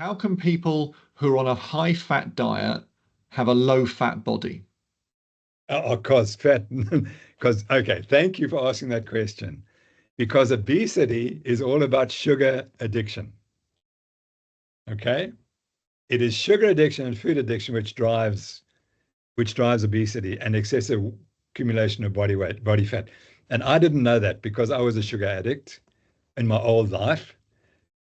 How can people who are on a high fat diet have a low fat body? Cause fat, because, okay, thank you for asking that question. Because obesity is all about sugar addiction. Okay? It is sugar addiction and food addiction which drives obesity and excessive accumulation of body weight, body fat. And I didn't know that because I was a sugar addict in my old life.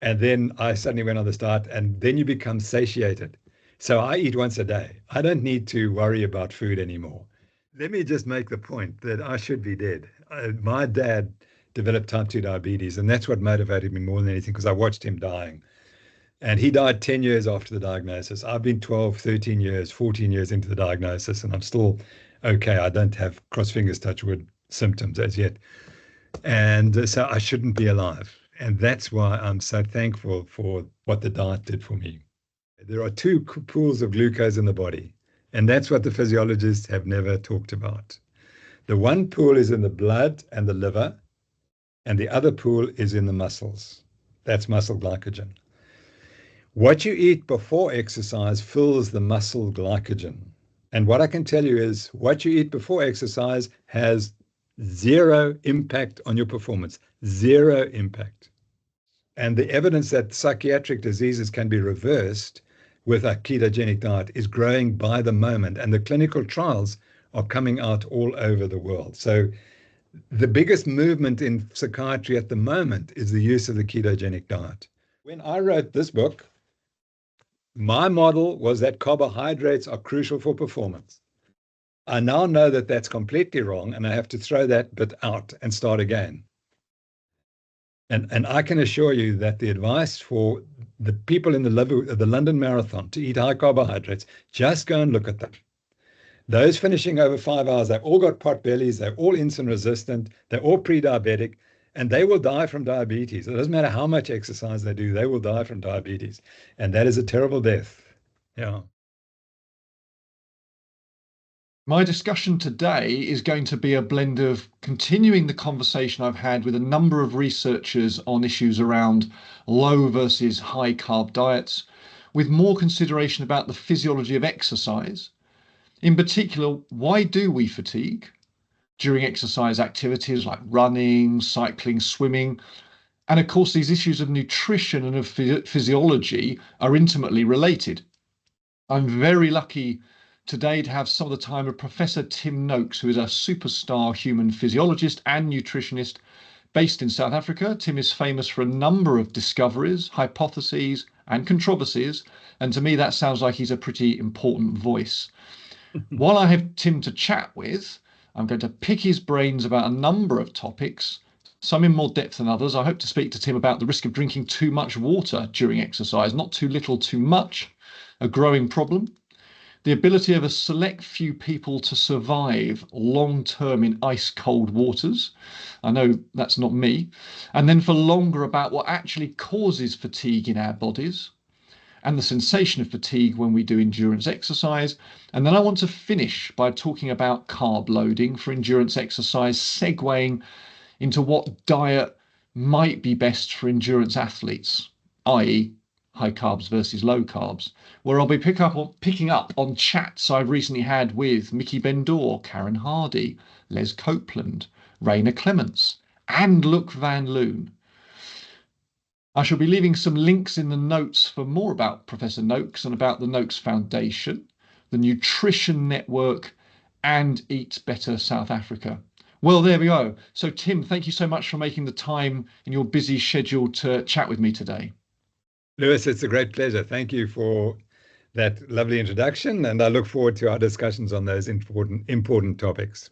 And then I suddenly went on this diet, and then you become satiated. So I eat once a day. I don't need to worry about food anymore. Let me just make the point that I should be dead. My dad developed type 2 diabetes, and that's what motivated me more than anything because I watched him dying. And he died 10 years after the diagnosis. I've been 12, 13 years, 14 years into the diagnosis, and I'm still okay. I don't have cross fingers, touch wood symptoms as yet. And so I shouldn't be alive. And that's why I'm so thankful for what the diet did for me. There are two pools of glucose in the body, and that's what the physiologists have never talked about. The one pool is in the blood and the liver, and the other pool is in the muscles. That's muscle glycogen. What you eat before exercise fills the muscle glycogen. And what I can tell you is what you eat before exercise has zero impact on your performance, zero impact. And the evidence that psychiatric diseases can be reversed with a ketogenic diet is growing by the moment. And the clinical trials are coming out all over the world. So the biggest movement in psychiatry at the moment is the use of the ketogenic diet. When I wrote this book, my model was that carbohydrates are crucial for performance. I now know that that's completely wrong, and I have to throw that bit out and start again. And I can assure you that the advice for the people in the London Marathon to eat high carbohydrates, just go and look at them. Those finishing over 5 hours, they've all got pot bellies, they're all insulin resistant, they're all pre-diabetic, and they will die from diabetes. It doesn't matter how much exercise they do, they will die from diabetes. And that is a terrible death. Yeah. My discussion today is going to be a blend of continuing the conversation I've had with a number of researchers on issues around low versus high carb diets, with more consideration about the physiology of exercise. In particular, why do we fatigue during exercise activities like running, cycling, swimming? And of course, these issues of nutrition and of physiology are intimately related. I'm very lucky today to have some of the time of Professor Tim Noakes, who is a superstar human physiologist and nutritionist based in South Africa. Tim is famous for a number of discoveries, hypotheses, and controversies. And to me, that sounds like he's a pretty important voice. While I have Tim to chat with, I'm going to pick his brains about a number of topics, some in more depth than others. I hope to speak to Tim about the risk of drinking too much water during exercise, not too little, too much, a growing problem. The ability of a select few people to survive long-term in ice-cold waters. I know that's not me. And then for longer about what actually causes fatigue in our bodies and the sensation of fatigue when we do endurance exercise. And then I want to finish by talking about carb loading for endurance exercise, segueing into what diet might be best for endurance athletes, i.e. high carbs versus low carbs, where I'll be picking up on chats I've recently had with Miki Ben-Dor, Hardy, Les Copeland, Klements, and Look van Loon. I shall be leaving some links in the notes for more about Professor Noakes and about the Noakes Foundation, the Nutrition Network, and Eat Better South Africa. Well, there we go. So, Tim, thank you so much for making the time in your busy schedule to chat with me today. Lewis, it's a great pleasure. Thank you for that lovely introduction, and I look forward to our discussions on those important topics.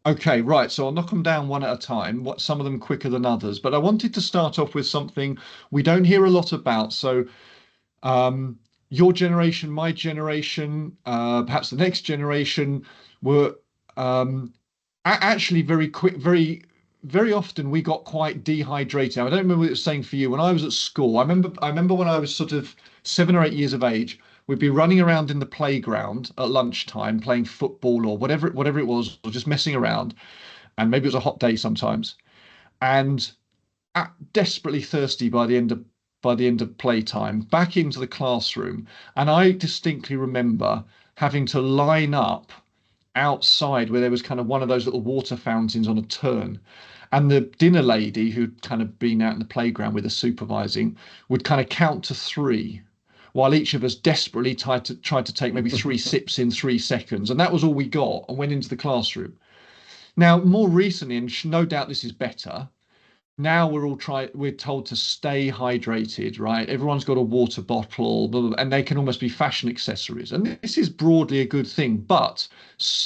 Okay, right. So I'll knock them down one at a time, some of them quicker than others. But I wanted to start off with something we don't hear a lot about. So your generation, my generation, perhaps the next generation were actually very quick, very often we got quite dehydrated. I don't remember what it was saying for you. When I was at school, I remember when I was sort of 7 or 8 years of age, we'd be running around in the playground at lunchtime, playing football or whatever it was, or just messing around. And maybe it was a hot day sometimes. And desperately thirsty by the end of by the end of playtime, back into the classroom. And I distinctly remember having to line up outside where there was kind of one of those little water fountains on a turn. And the dinner lady who'd kind of been out in the playground with us supervising would kind of count to three, while each of us desperately tried to take maybe three sips in 3 seconds. And that was all we got and went into the classroom. Now, more recently, and no doubt this is better, now we're told to stay hydrated, right? Everyone's got a water bottle, blah, blah, blah, and they can almost be fashion accessories. And this is broadly a good thing, but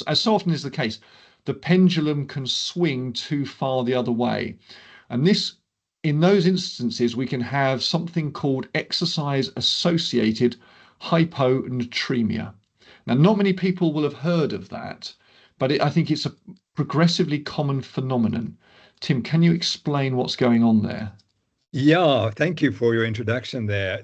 as so often is the case, the pendulum can swing too far the other way. And in those instances, we can have something called exercise associated hyponatremia. Now, not many people will have heard of that, but I think it's a progressively common phenomenon. Tim, can you explain what's going on there? Yeah, thank you for your introduction there.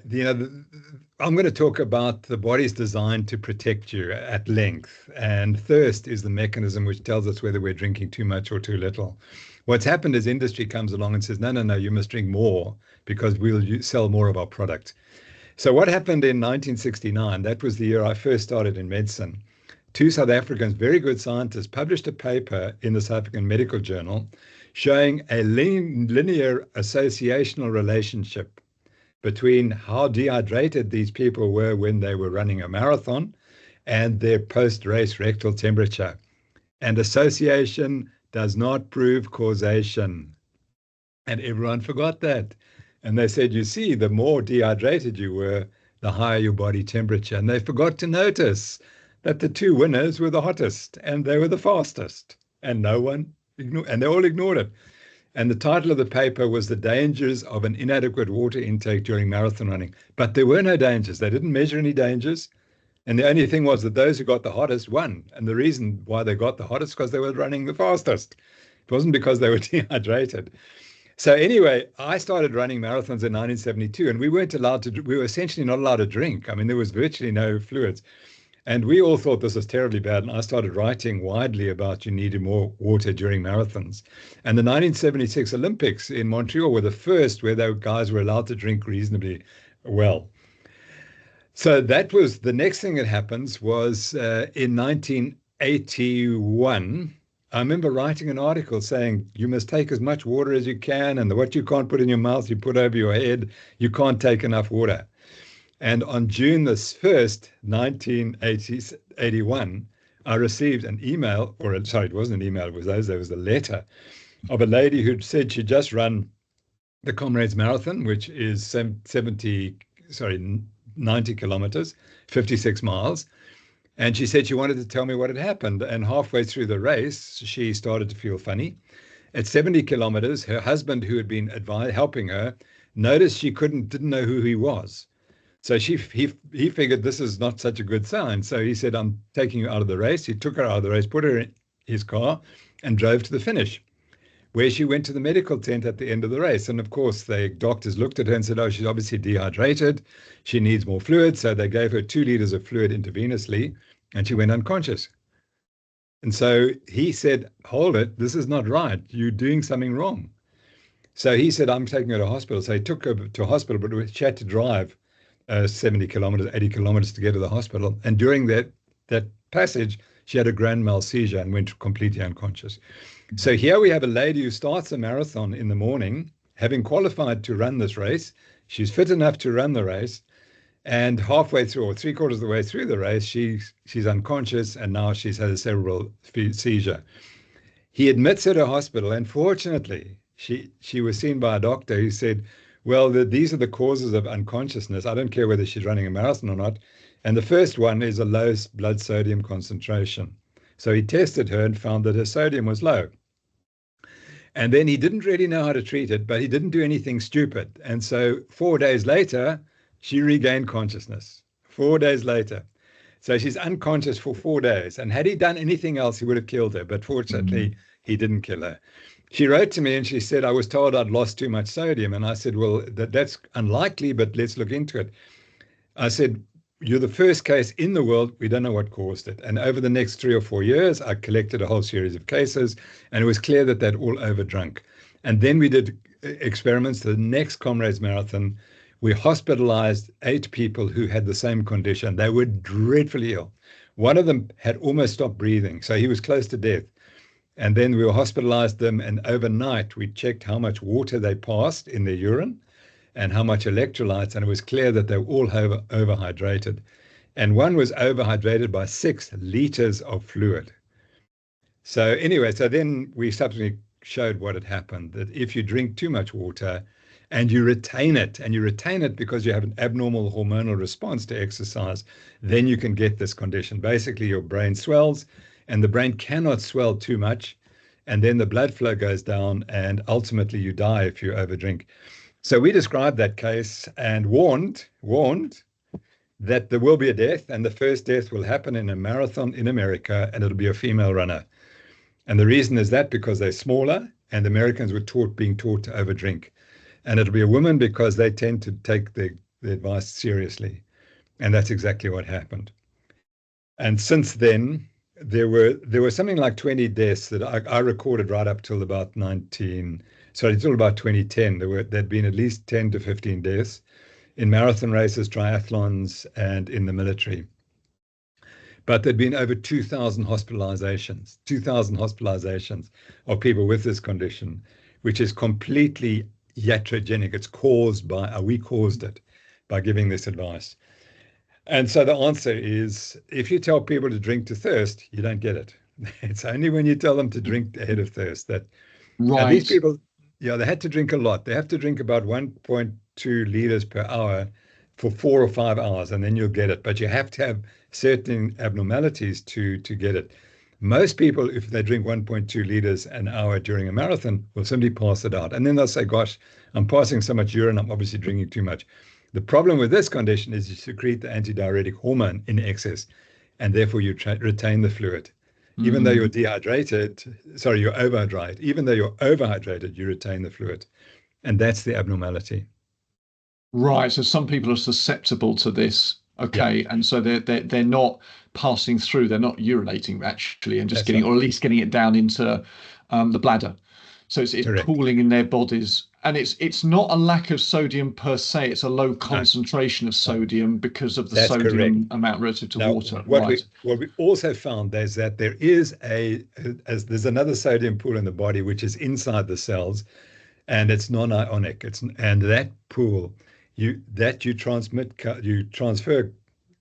I'm going to talk about the body's designed to protect you at length, and thirst is the mechanism which tells us whether we're drinking too much or too little. What's happened is industry comes along and says, no, you must drink more because we'll sell more of our product. So what happened in 1969, that was the year I first started in medicine. Two South Africans, very good scientists, published a paper in the South African Medical Journal showing a linear associational relationship between how dehydrated these people were when they were running a marathon and their post-race rectal temperature. And association does not prove causation. And everyone forgot that. And they said, you see, the more dehydrated you were, the higher your body temperature. And they forgot to notice that the two winners were the hottest and they were the fastest. And they all ignored it. And the title of the paper was The Dangers of an Inadequate Water Intake During Marathon Running. But there were no dangers. They didn't measure any dangers. And the only thing was that those who got the hottest won. And the reason why they got the hottest because they were running the fastest. It wasn't because they were dehydrated. So anyway, I started running marathons in 1972, and we were essentially not allowed to drink. I mean, there was virtually no fluids. And we all thought this was terribly bad. And I started writing widely about you needed more water during marathons. And the 1976 Olympics in Montreal were the first where the guys were allowed to drink reasonably well. So that was the next thing that happens was in 1981, I remember writing an article saying you must take as much water as you can, and what you can't put in your mouth, you put over your head. You can't take enough water. And on June the 1st, 1981, I received an email, it wasn't an email, there was a letter of a lady who'd said she'd just run the Comrades Marathon, which is 90 kilometers, 56 miles. And she said she wanted to tell me what had happened. And halfway through the race, she started to feel funny. At 70 kilometers, her husband, who had been helping her, noticed she didn't know who he was. So he figured this is not such a good sign. So he said, I'm taking you out of the race. He took her out of the race, put her in his car and drove to the finish, where she went to the medical tent at the end of the race. And of course, the doctors looked at her and said, oh, she's obviously dehydrated. She needs more fluid. So they gave her 2 liters of fluid intravenously and she went unconscious. And so he said, hold it, this is not right. You're doing something wrong. So he said, I'm taking her to hospital. So he took her to hospital, but she had to drive 70 kilometers, 80 kilometers to get to the hospital. And during that passage, she had a grand mal seizure and went completely unconscious. So here we have a lady who starts a marathon in the morning, having qualified to run this race. She's fit enough to run the race. And halfway through, or 3/4 of the way through the race, she's unconscious, and now she's had a cerebral seizure. He admits her to hospital, and fortunately, she was seen by a doctor who said, well, these are the causes of unconsciousness. I don't care whether she's running a marathon or not. And the first one is a low blood sodium concentration. So he tested her and found that her sodium was low. And then he didn't really know how to treat it, but he didn't do anything stupid. And so 4 days later, she regained consciousness. 4 days later. So she's unconscious for 4 days. And had he done anything else, he would have killed her. But fortunately, he didn't kill her. She wrote to me and she said, I was told I'd lost too much sodium. And I said, well, that's unlikely, but let's look into it. I said, you're the first case in the world. We don't know what caused it. And over the next 3 or 4 years, I collected a whole series of cases, and it was clear that they'd all overdrunk. And then we did experiments. The next Comrades Marathon We hospitalized 8 people who had the same condition. They were dreadfully ill. One of them had almost stopped breathing, so he was close to death. And then we hospitalized them, and overnight we checked how much water they passed in their urine and how much electrolytes, and it was clear that they were all overhydrated. And one was overhydrated by 6 liters of fluid. So anyway, so then we subsequently showed what had happened, that if you drink too much water and you retain it because you have an abnormal hormonal response to exercise, then you can get this condition. Basically, your brain swells, and the brain cannot swell too much, and then the blood flow goes down, and ultimately you die if you overdrink. So we described that case and warned that there will be a death, and the first death will happen in a marathon in America, and it'll be a female runner. And the reason is that because they're smaller, and the Americans were being taught to overdrink. And it'll be a woman because they tend to take the advice seriously. And that's exactly what happened. And since then, there were something like 20 deaths that I recorded right up till about till about 2010. There'd been at least 10 to 15 deaths in marathon races, triathlons, and in the military. But there'd been over 2,000 hospitalizations of people with this condition, which is completely iatrogenic. It's caused by, we caused it by giving this advice. And so the answer is, if you tell people to drink to thirst, you don't get it. It's only when you tell them to drink ahead of thirst that these people, they had to drink a lot. They have to drink about 1.2 liters per hour for 4 or 5 hours, and then you'll get it. But you have to have certain abnormalities to get it. Most people, if they drink 1.2 liters an hour during a marathon, will simply pass it out. And then they'll say, gosh, I'm passing so much urine, I'm obviously drinking too much. The problem with this condition is you secrete the antidiuretic hormone in excess, and therefore you retain the fluid. Even though you're you're overhydrated. Even though you're overhydrated, you retain the fluid. And that's the abnormality. Right. So some people are susceptible to this. Okay. Yeah. And so they're not passing through, they're not urinating actually, and just or at least getting it down into the bladder. So it's pooling in their bodies. And it's not a lack of sodium per se, it's a low concentration of sodium because of the sodium amount relative to water. What we also found is that there is there's another sodium pool in the body which is inside the cells, and it's non-ionic. And that pool, you transfer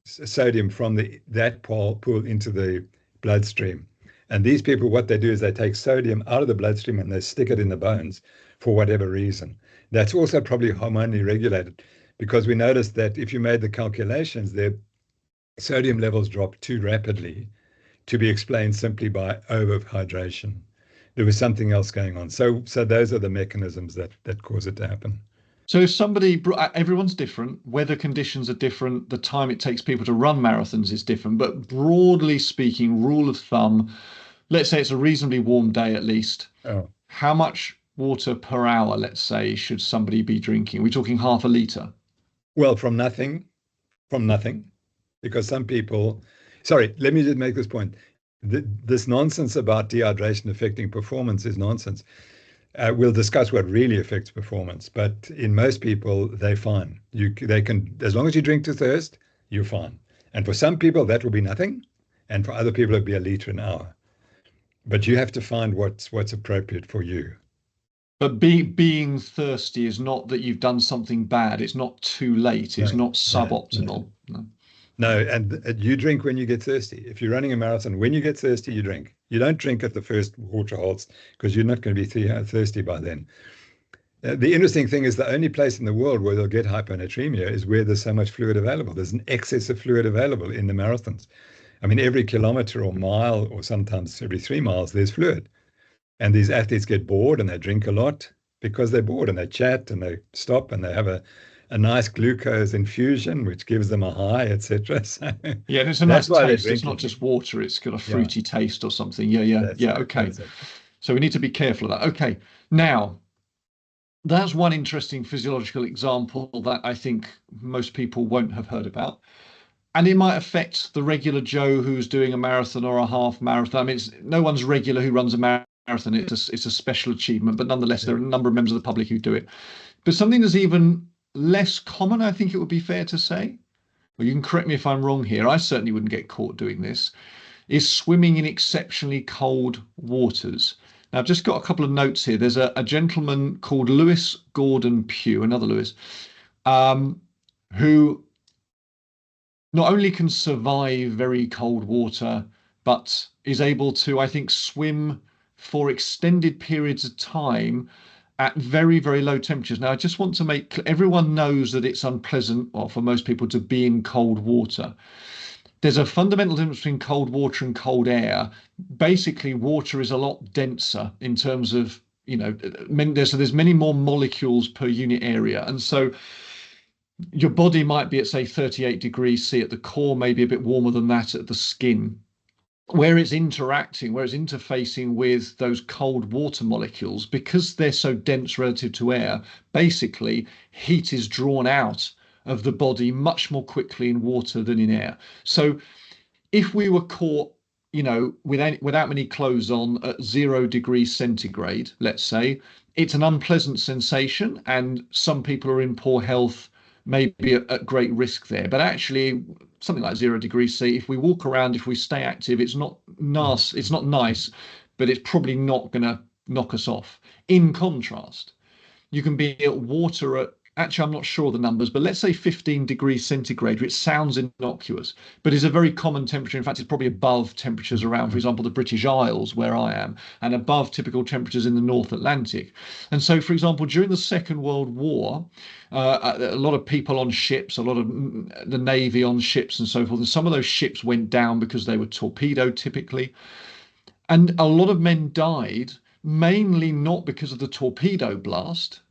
sodium from that pool into the bloodstream. And these people, what they do is they take sodium out of the bloodstream and they stick it in the bones for whatever reason. That's also probably hormonally regulated, because we noticed that if you made the calculations, their sodium levels dropped too rapidly to be explained simply by overhydration. There was something else going on. So those are the mechanisms that cause it to happen. So if everyone's different, weather conditions are different, the time it takes people to run marathons is different, but broadly speaking, rule of thumb, let's say it's a reasonably warm day at least. How much water per hour, let's say, should somebody be drinking? Are we talking half a litre? Well, from nothing, because some people, let me just make this point. This nonsense about dehydration affecting performance is nonsense. We'll discuss what really affects performance, but in most people, they're fine. They can, as long as you drink to thirst, you're fine. And for some people, that will be nothing. And for other people, it'll be a litre an hour. But you have to find what's appropriate for you. But being thirsty is not that you've done something bad. It's not too late. It's not suboptimal. No, and you drink when you get thirsty. If you're running a marathon, when you get thirsty, you drink. You don't drink at the first water holes because you're not going to be thirsty by then. The interesting thing is the only place in the world where they'll get hyponatremia is where there's so much fluid available. There's an excess of fluid available in the marathons. I mean, every kilometer or mile, or sometimes every 3 miles, there's fluid. And these athletes get bored and they drink a lot because they're bored, and they chat and they stop and they have a nice glucose infusion, which gives them a high, etc. So yeah, it's a nice taste. It's not just water, it's got a fruity taste or something. Okay. So we need to be careful of that. Okay. Now, that's one interesting physiological example that I think most people won't have heard about. And it might affect the regular Joe who's doing a marathon or a half marathon. I mean, no one's regular who runs a marathon. It's a special achievement, but nonetheless, there are a number of members of the public who do it. But something that's even less common, I think it would be fair to say. Well, you can correct me if I'm wrong here. I certainly wouldn't get caught doing this. Is swimming in exceptionally cold waters. Now, I've just got a couple of notes here. There's a gentleman called Lewis Gordon Pugh, another Lewis, who not only can survive very cold water, but is able to, I think, swim for extended periods of time at very, very low temperatures. Now, I just want to make everyone knows that it's unpleasant, well, for most people to be in cold water. There's a fundamental difference between cold water and cold air. Basically, water is a lot denser in terms of, there's many more molecules per unit area. And so your body might be at, say, 38 degrees C at the core, maybe a bit warmer than that at the skin. Where it's interfacing with those cold water molecules, because they're so dense relative to air, basically heat is drawn out of the body much more quickly in water than in air. So if we were caught, without many clothes on at 0 degrees centigrade, let's say, it's an unpleasant sensation, and some people are in poor health, maybe at great risk there. But actually, something like 0 degrees C, if we walk around, if we stay active, it's not nice, but it's probably not going to knock us off. In contrast, you can be at water at, actually, I'm not sure the numbers, but let's say 15 degrees centigrade, which sounds innocuous, but is a very common temperature. In fact, it's probably above temperatures around, for example, the British Isles, where I am, and above typical temperatures in the North Atlantic. And so, for example, during the Second World War, a lot of people on ships, a lot of the Navy on ships and so forth, and some of those ships went down because they were torpedoed typically. And a lot of men died, mainly not because of the torpedo blast,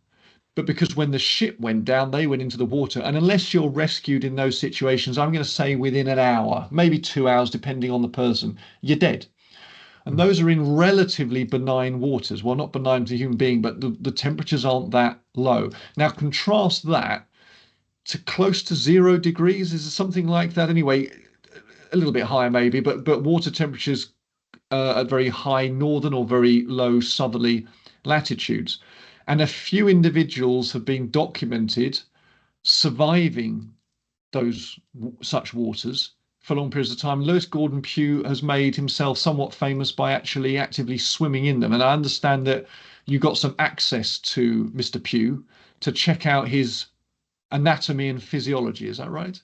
but because when the ship went down, they went into the water. And unless you're rescued in those situations, I'm going to say within an hour, maybe 2 hours, depending on the person, you're dead. And those are in relatively benign waters. Well, not benign to a human being, but the temperatures aren't that low. Now, contrast that to close to 0 degrees. Is something like that anyway? A little bit higher maybe, but water temperatures at very high northern or very low southerly latitudes. And a few individuals have been documented surviving such waters for long periods of time. Lewis Gordon Pugh has made himself somewhat famous by actually actively swimming in them. And I understand that you got some access to Mr. Pugh to check out his anatomy and physiology. Is that right?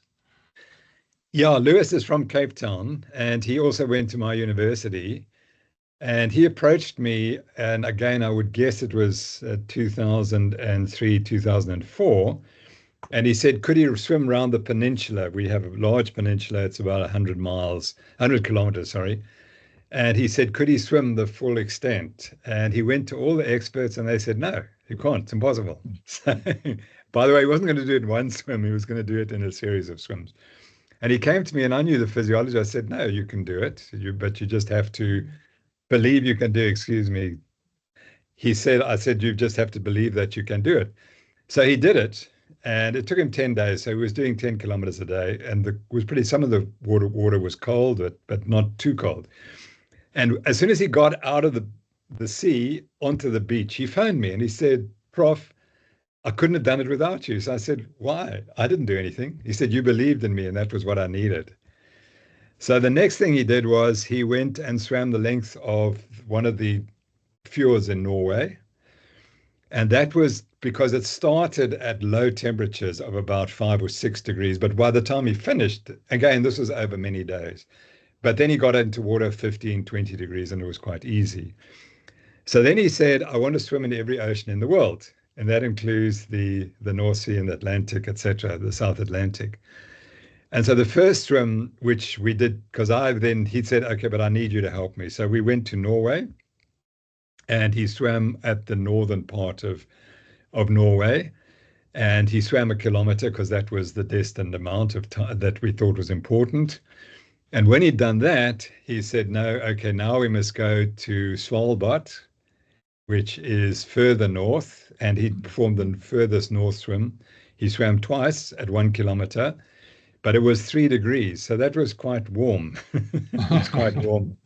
Yeah, Lewis is from Cape Town, and he also went to my university. And he approached me, and again, I would guess it was 2003, 2004. And he said, could he swim around the peninsula? We have a large peninsula. It's about 100 kilometers, sorry. And he said, could he swim the full extent? And he went to all the experts, and they said, no, you can't. It's impossible. So, by the way, he wasn't going to do it in one swim. He was going to do it in a series of swims. And he came to me, and I knew the physiology. I said, no, you can do it, but you just have to believe you can do, excuse me. I said, you just have to believe that you can do it. So he did it, and it took him 10 days. So he was doing 10 kilometers a day, and some of the water was cold, but not too cold. And as soon as he got out of the sea onto the beach, he phoned me and he said, Prof, I couldn't have done it without you. So I said, why? I didn't do anything. He said, you believed in me, and that was what I needed. So the next thing he did was he went and swam the length of one of the fjords in Norway. And that was because it started at low temperatures of about 5 or 6 degrees. But by the time he finished, again, this was over many days. But then he got into water 15, 20 degrees, and it was quite easy. So then he said, I want to swim in every ocean in the world. And that includes the North Sea and the Atlantic, etc., the South Atlantic. And so the first swim, which we did, because he said, okay, but I need you to help me. So we went to Norway, and he swam at the northern part of Norway. And he swam 1 kilometer because that was the destined amount of time that we thought was important. And when he'd done that, he said, no, okay, now we must go to Svalbard, which is further north. And he performed the furthest north swim. He swam twice at 1 kilometer. But it was 3 degrees, so that was quite warm. It was quite warm.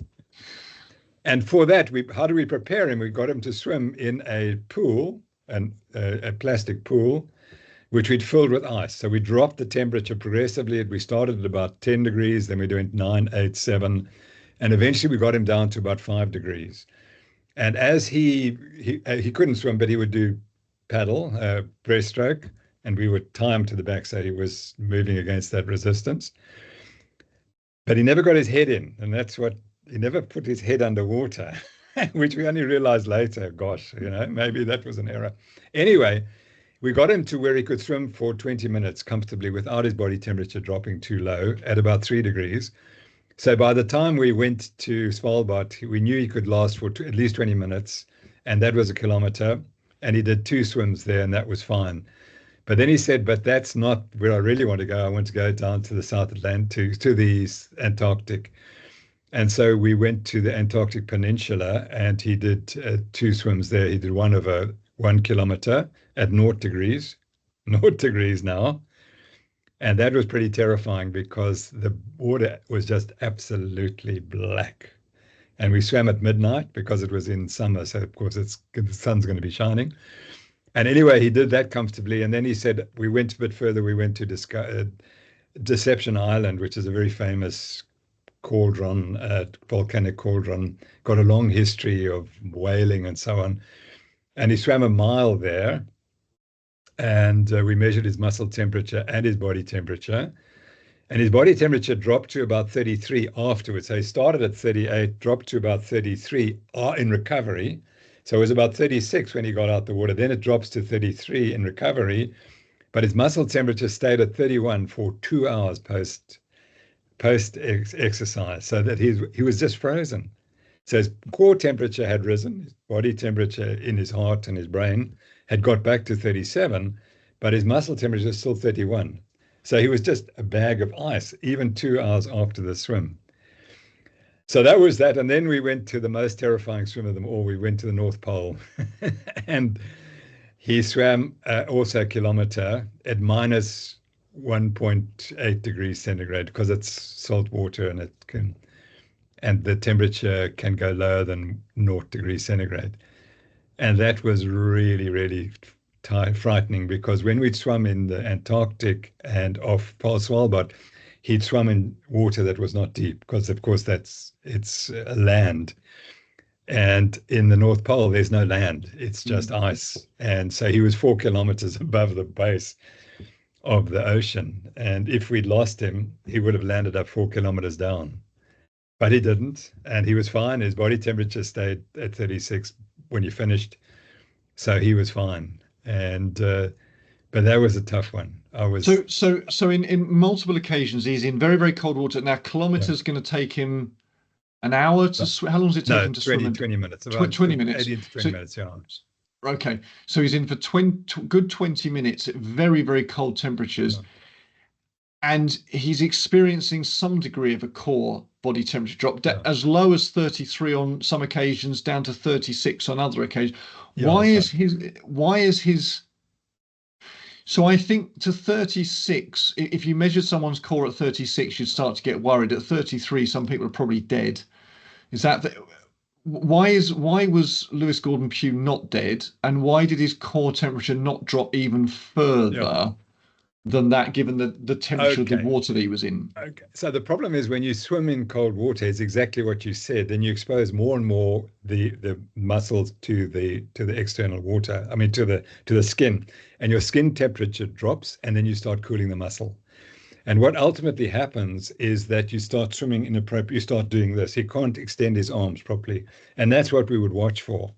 And for that, how do we prepare him? We got him to swim in a pool, a plastic pool, which we'd filled with ice. So we dropped the temperature progressively. We started at about 10 degrees, then we went 9, 8, 7, and eventually we got him down to about 5 degrees. And as he couldn't swim, but he would do paddle, breaststroke, and we would tie him to the back so he was moving against that resistance. But he never got his head in, and he never put his head underwater, which we only realized later. Gosh, maybe that was an error. Anyway, we got him to where he could swim for 20 minutes comfortably without his body temperature dropping too low at about 3 degrees. So by the time we went to Svalbard, we knew he could last for at least 20 minutes, and that was a kilometer. And he did 2 swims there, and that was fine. But then he said, but that's not where I really want to go. I want to go down to the South Atlantic, to the Antarctic. And so we went to the Antarctic Peninsula, and he did 2 swims there. He did one over 1 kilometer at 0 degrees, 0 degrees now. And that was pretty terrifying because the water was just absolutely black. And we swam at midnight because it was in summer. So, of course, the sun's going to be shining. And anyway, he did that comfortably. And then he said, we went a bit further. We went to Deception Island, which is a very famous cauldron, volcanic cauldron, got a long history of whaling and so on. And he swam a mile there. And we measured his muscle temperature and his body temperature. And his body temperature dropped to about 33 afterwards. So he started at 38, dropped to about 33 in recovery. So it was about 36 when he got out the water. Then it drops to 33 in recovery. But his muscle temperature stayed at 31 for 2 hours post exercise, so that he was just frozen. So his core temperature had risen, his body temperature in his heart and his brain had got back to 37, but his muscle temperature is still 31. So he was just a bag of ice, even 2 hours after the swim. So that was that. And then we went to the most terrifying swim of them all. We went to the North Pole and he swam also a kilometer at minus 1.8 degrees centigrade because it's salt water and the temperature can go lower than 0 degrees centigrade. And that was really, really frightening because when we'd swum in the Antarctic and off Pole Svalbard, he'd swum in water that was not deep because, of course, it's land. And in the North Pole, there's no land. It's just ice. And so he was 4 kilometers above the base of the ocean. And if we'd lost him, he would have landed up 4 kilometers down. But he didn't. And he was fine. His body temperature stayed at 36 when he finished. So he was fine. And but that was a tough one. So in multiple occasions, he's in very, very cold water. Now, kilometers going to take him an hour to swim. How long does it take him to swim? 20 minutes. 20 minutes. 18 to 20 minutes, yeah. Okay. So he's in for good 20 minutes at very, very cold temperatures. Yeah. And he's experiencing some degree of a core body temperature drop, as low as 33 on some occasions, down to 36 on other occasions. Yeah, why is his so I think to 36, if you measured someone's core at 36, you'd start to get worried. At 33, some people are probably dead. Is that why was Lewis Gordon Pugh not dead, and why did his core temperature not drop even further than that, given the temperature of the water that he was in? Okay. So the problem is when you swim in cold water, it's exactly what you said. Then you expose more and more the muscles to the external water. I mean to the skin, and your skin temperature drops, and then you start cooling the muscle. And what ultimately happens is that you start swimming inappropriately. You start doing this. He can't extend his arms properly, and that's what we would watch for.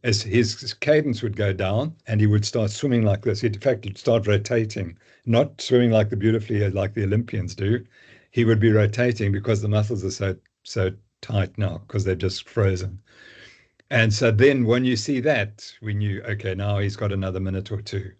As his cadence would go down and he would start swimming like this. He'd, in fact, he'd start rotating, not swimming like the Olympians do. He would be rotating because the muscles are so tight now because they're just frozen. And so then when you see that, we knew, okay, now he's got another minute or two.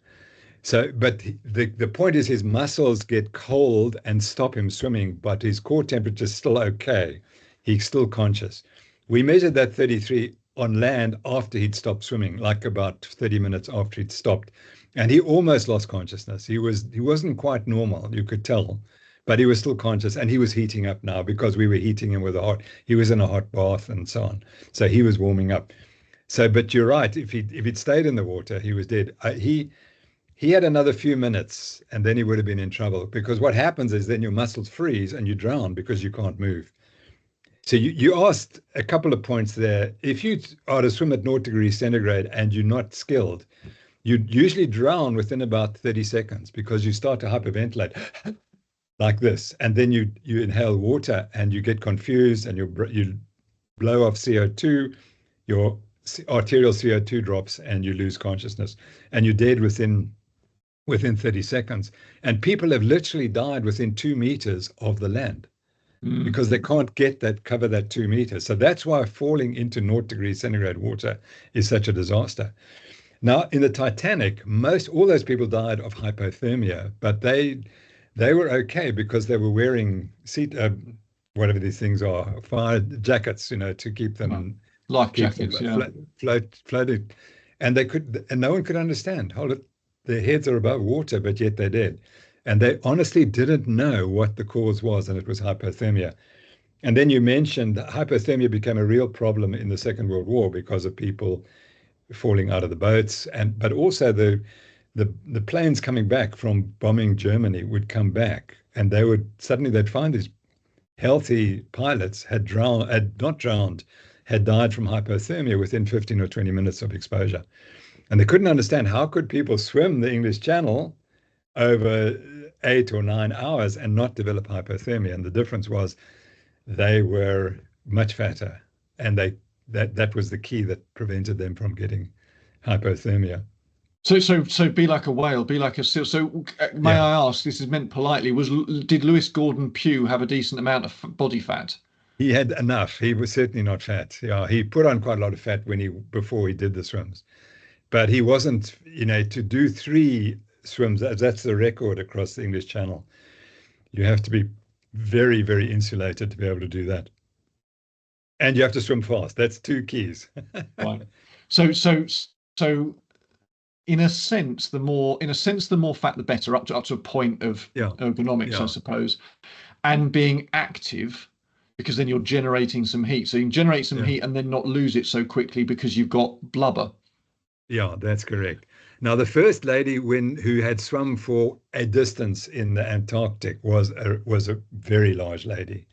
So, but the point is his muscles get cold and stop him swimming, but his core temperature is still okay. He's still conscious. We measured that 33 on land after he'd stopped swimming, like about 30 minutes after he'd stopped. And he almost lost consciousness. He wasn't quite normal, you could tell, but he was still conscious, and he was heating up now because we were heating him with he was in a hot bath and so on. So he was warming up. So, but you're right, if he'd stayed in the water, he was dead. he had another few minutes and then he would have been in trouble, because what happens is then your muscles freeze and you drown because you can't move. So you asked a couple of points there. If you are to swim at 0 degrees centigrade and you're not skilled, you'd usually drown within about 30 seconds because you start to hyperventilate like this. And then you inhale water and you get confused and you blow off CO2, your arterial CO2 drops and you lose consciousness and you're dead within 30 seconds. And people have literally died within 2 meters of the land because they can't cover that 2 meters. So that's why falling into 0 degrees centigrade water is such a disaster. Now, in the Titanic, all those people died of hypothermia, but they were okay because they were wearing whatever these things are, fire jackets, to keep them life jackets, floated, and no one could understand. Hold it, their heads are above water, but yet they did. And they honestly didn't know what the cause was, and it was hypothermia. And then you mentioned that hypothermia became a real problem in the Second World War because of people falling out of the boats, but also the planes coming back from bombing Germany would come back, and they'd find these healthy pilots had not drowned, had died from hypothermia within 15 or 20 minutes of exposure. And they couldn't understand how could people swim the English Channel over 8 or 9 hours and not develop hypothermia. And the difference was they were much fatter, and that was the key that prevented them from getting hypothermia. So be like a whale, be like a seal. So may I ask, this is meant politely, did Lewis Gordon Pugh have a decent amount of body fat? He had enough. He was certainly not fat. Yeah, he put on quite a lot of fat before he did the swims, but he wasn't. To do 3 swims, that's the record across the English Channel. You have to be very, very insulated to be able to do that, and you have to swim fast. That's 2 keys. Right. So. In a sense, the more fat, the better, up to a point of ergonomics, I suppose, and being active, because then you're generating some heat. So you can generate some heat and then not lose it so quickly because you've got blubber. Yeah, that's correct. Now, the first lady who had swum for a distance in the Antarctic was a very large lady.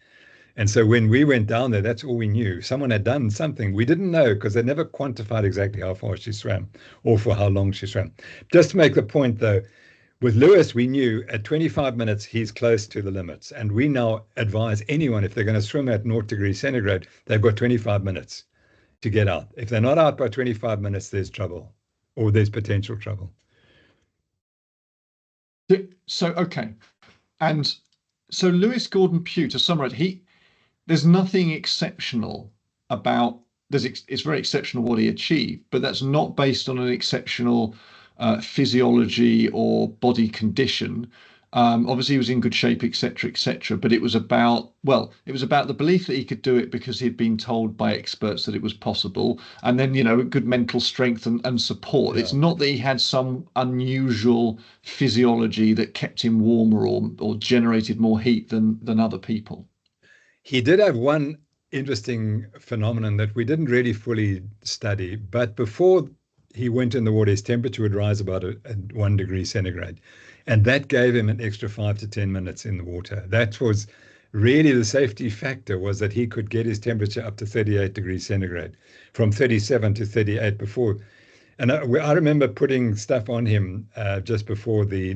And so when we went down there, that's all we knew. Someone had done something. We didn't know because they never quantified exactly how far she swam or for how long she swam. Just to make the point, though, with Lewis, we knew at 25 minutes, he's close to the limits. And we now advise anyone, if they're going to swim at 0 degrees centigrade, they've got 25 minutes to get out. If they're not out by 25 minutes, there's trouble, or there's potential trouble. So, okay. And so Lewis Gordon Pugh, to summarize, there's nothing exceptional about it's very exceptional what he achieved, but that's not based on an exceptional physiology or body condition. Obviously he was in good shape, etc., but it was about the belief that he could do it because he'd been told by experts that it was possible, and then good mental strength and support. It's not that he had some unusual physiology that kept him warmer or generated more heat than other people. He did have one interesting phenomenon that we didn't really fully study, but before he went in the water, his temperature would rise about 1 degree centigrade, and that gave him an extra 5 to 10 minutes in the water. That was really the safety factor, was that he could get his temperature up to 38 degrees centigrade, from 37 to 38 before. And I remember putting stuff on him just before the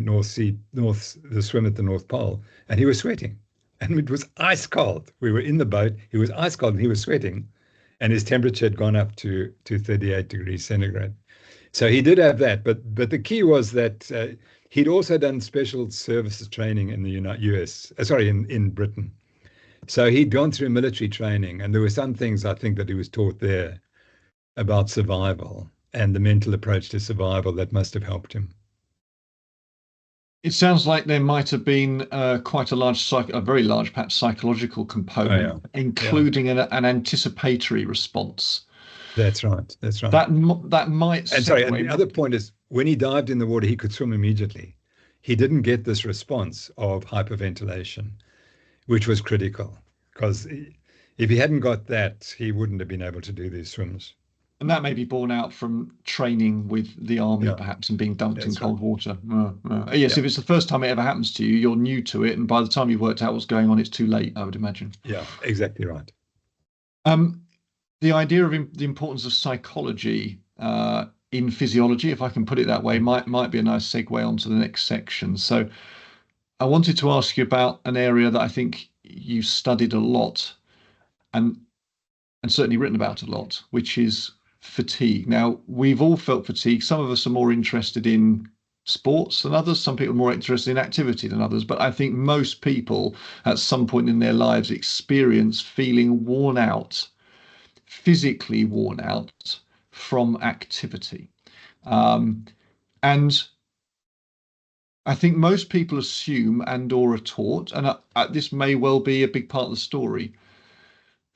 swim at the North Pole, and he was sweating. And it was ice cold. We were in the boat. He was ice cold and he was sweating. And his temperature had gone up to 38 degrees centigrade. So he did have that. But the key was that he'd also done special services training in the in Britain. So he'd gone through military training. And there were some things I think that he was taught there about survival and the mental approach to survival that must have helped him. It sounds like there might have been quite a very large, perhaps psychological component, including an anticipatory response. That's right. That's right. That might. And sorry, and the other point is, when he dived in the water, he could swim immediately. He didn't get this response of hyperventilation, which was critical, because if he hadn't got that, he wouldn't have been able to do these swims. And that may be borne out from training with the army, Yeah, perhaps, and being dunked in that's right. cold water. Yes, Yeah, if it's the first time it ever happens to you, you're new to it, and by the time you've worked out what's going on, it's too late, I would imagine. yeah, exactly right. Um, the idea of the importance of psychology in physiology, if I can put it that way, might be a nice segue onto the next section. So I wanted to ask you about an area that I think you studied a lot and certainly written about a lot, which is fatigue. Now, we've all felt fatigue. Some of us are more interested in sports than others. Some people are more interested in activity than others. But I think most people at some point in their lives experience feeling worn out, physically worn out from activity. Um, and I think most people assume and or are taught, and this may well be a big part of the story.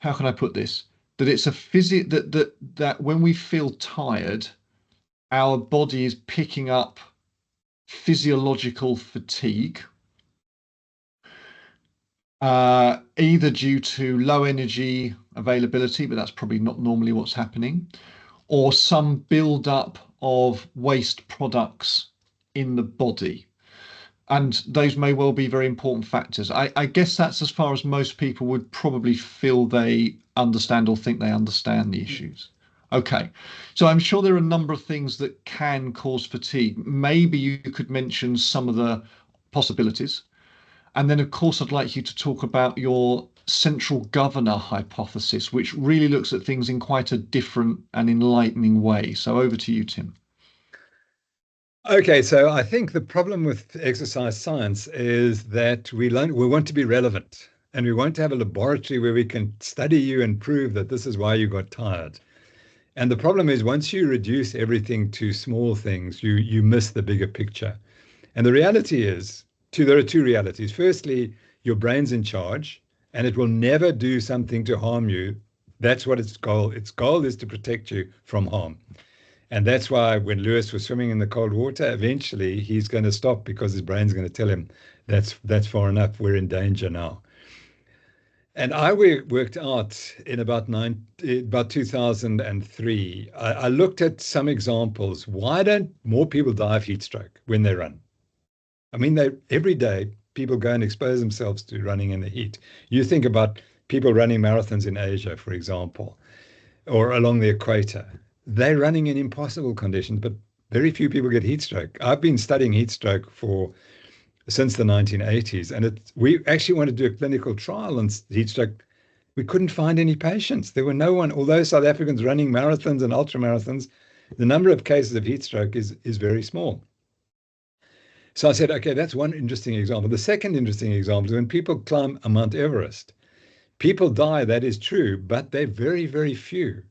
How can I put this? That it's a that when we feel tired, our body is picking up physiological fatigue, either due to low energy availability, but that's probably not normally what's happening, or some build up of waste products in the body. And those may well be very important factors. I guess that's as far as most people would probably feel they understand or think they understand the issues. Okay, so I'm sure there are a number of things that can cause fatigue. Maybe you could mention some of the possibilities. And then, of course, I'd like you to talk about your central governor hypothesis, which really looks at things in quite a different and enlightening way. So over to you, Tim. Okay, so I think the problem with exercise science is that we want to be relevant, and we want to have a laboratory where we can study you and prove that this is why you got tired. And the problem is once you reduce everything to small things, you miss the bigger picture. And the reality is, there are two realities. Firstly, your brain's in charge, and it will never do something to harm you. That's what its goal. Its goal is to protect you from harm. And that's why when Lewis was swimming in the cold water, eventually he's going to stop because his brain's going to tell him that's far enough. We're in danger now. And I worked out in about 2003. I looked at some examples. Why don't more people die of heat stroke when they run? I mean, every day people go and expose themselves to running in the heat. You think about people running marathons in Asia, for example, or along the equator. They're running in impossible conditions, but very few people get heat stroke. I've been studying heat stroke since the 1980s, and we actually want to do a clinical trial on heat stroke. We couldn't find any patients. There were no one, although South Africans running marathons and ultra marathons, the number of cases of heat stroke is very small. So I said, okay, that's one interesting example. The second interesting example is when people climb a Mount Everest. People die, that is true, but they're very, very few.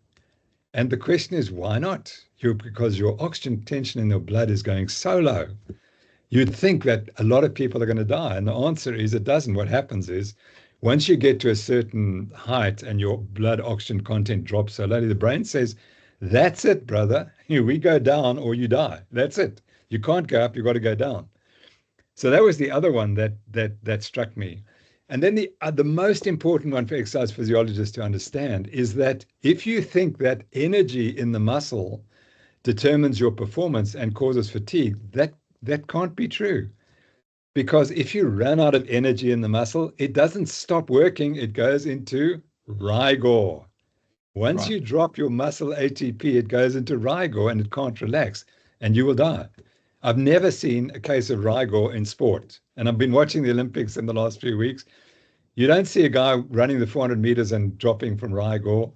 And the question is, why not? Because your oxygen tension in your blood is going so low. You'd think that a lot of people are going to die. And the answer is it doesn't. What happens is once you get to a certain height and your blood oxygen content drops so low, the brain says, that's it, brother. We go down or you die. That's it. You can't go up, you've got to go down. So that was the other one that struck me. And then the most important one for exercise physiologists to understand is that if you think that energy in the muscle determines your performance and causes fatigue, that can't be true. Because if you run out of energy in the muscle, it doesn't stop working, it goes into rigor. Once Right. you drop your muscle ATP, it goes into rigor and it can't relax and you will die. I've never seen a case of rigor in sport. And I've been watching the Olympics in the last few weeks. You don't see a guy running the 400 meters and dropping from rigor,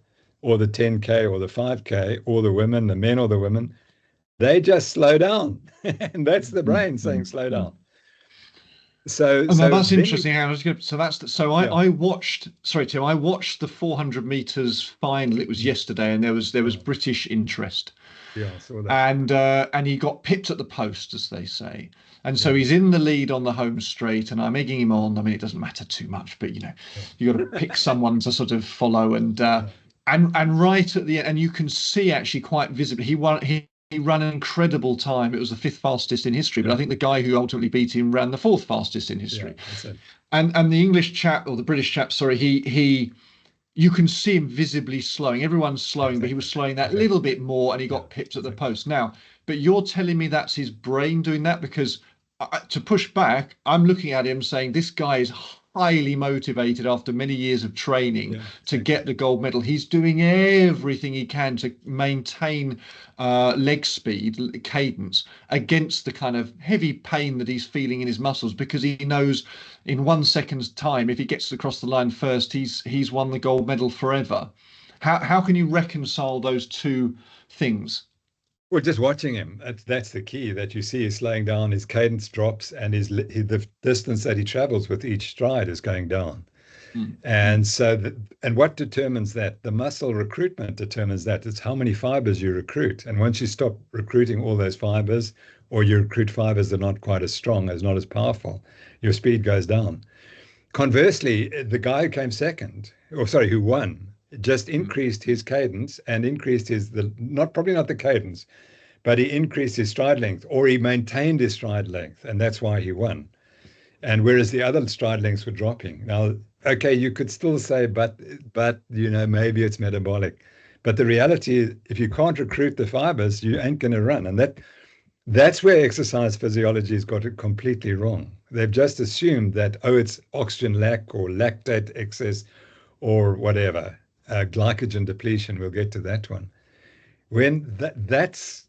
or the 10K or the 5K, or the women, the men or the women. They just slow down. And that's the brain saying slow Mm. down. So And now so that's then you, interesting. So yeah, I watched. Sorry, Tim. I watched the 400 meters final. It was yesterday, and there was yeah, British interest, yeah, I saw that. and he got pipped at the post, as they say. And so Yeah, he's in the lead on the home straight, and I'm egging him on. I mean, it doesn't matter too much, but yeah, you got to pick someone to sort of follow, yeah, and right at the end, and you can see actually quite visibly, he ran an incredible time. It was the fifth fastest in history, but I yeah, think the guy who ultimately beat him ran the fourth fastest in yeah, history. that's it. And the English chap or the British chap, sorry, he you can see him visibly slowing. Everyone's slowing, but he was Exactly. slowing that Exactly. little bit more, and he Yeah. got pipped at the Exactly. post. Now, but you're telling me that's his brain doing that? Because to push back, I'm looking at him saying this guy is highly motivated after many years of training Yeah. to Exactly. get the gold medal. He's doing everything he can to maintain leg speed, cadence against the kind of heavy pain that he's feeling in his muscles, because he knows in 1 second's time, if he gets across the line first, he's won the gold medal forever. How can you reconcile those two things? Well, just watching him, that's the key that you see is slowing down, his cadence drops, and the distance that he travels with each stride is going down. Mm, mm, And so, and what determines that? The muscle recruitment determines that. It's how many fibers you recruit. And once you stop recruiting all those fibers, or you recruit fibers that are not quite as strong, as not as powerful, your speed goes down. Conversely, the guy who came second, or sorry, who won, just mm. increased his cadence and increased his the not probably not the cadence, but he increased his stride length, or he maintained his stride length, and that's why he won. And whereas the other stride lengths were dropping. Now, okay, you could still say, but maybe it's metabolic. But the reality is, if you can't recruit the fibers, you ain't going to run, and that's where exercise physiology has got it completely wrong. They've just assumed that, oh, it's oxygen lack or lactate excess or whatever, glycogen depletion. We'll get to that one. When that's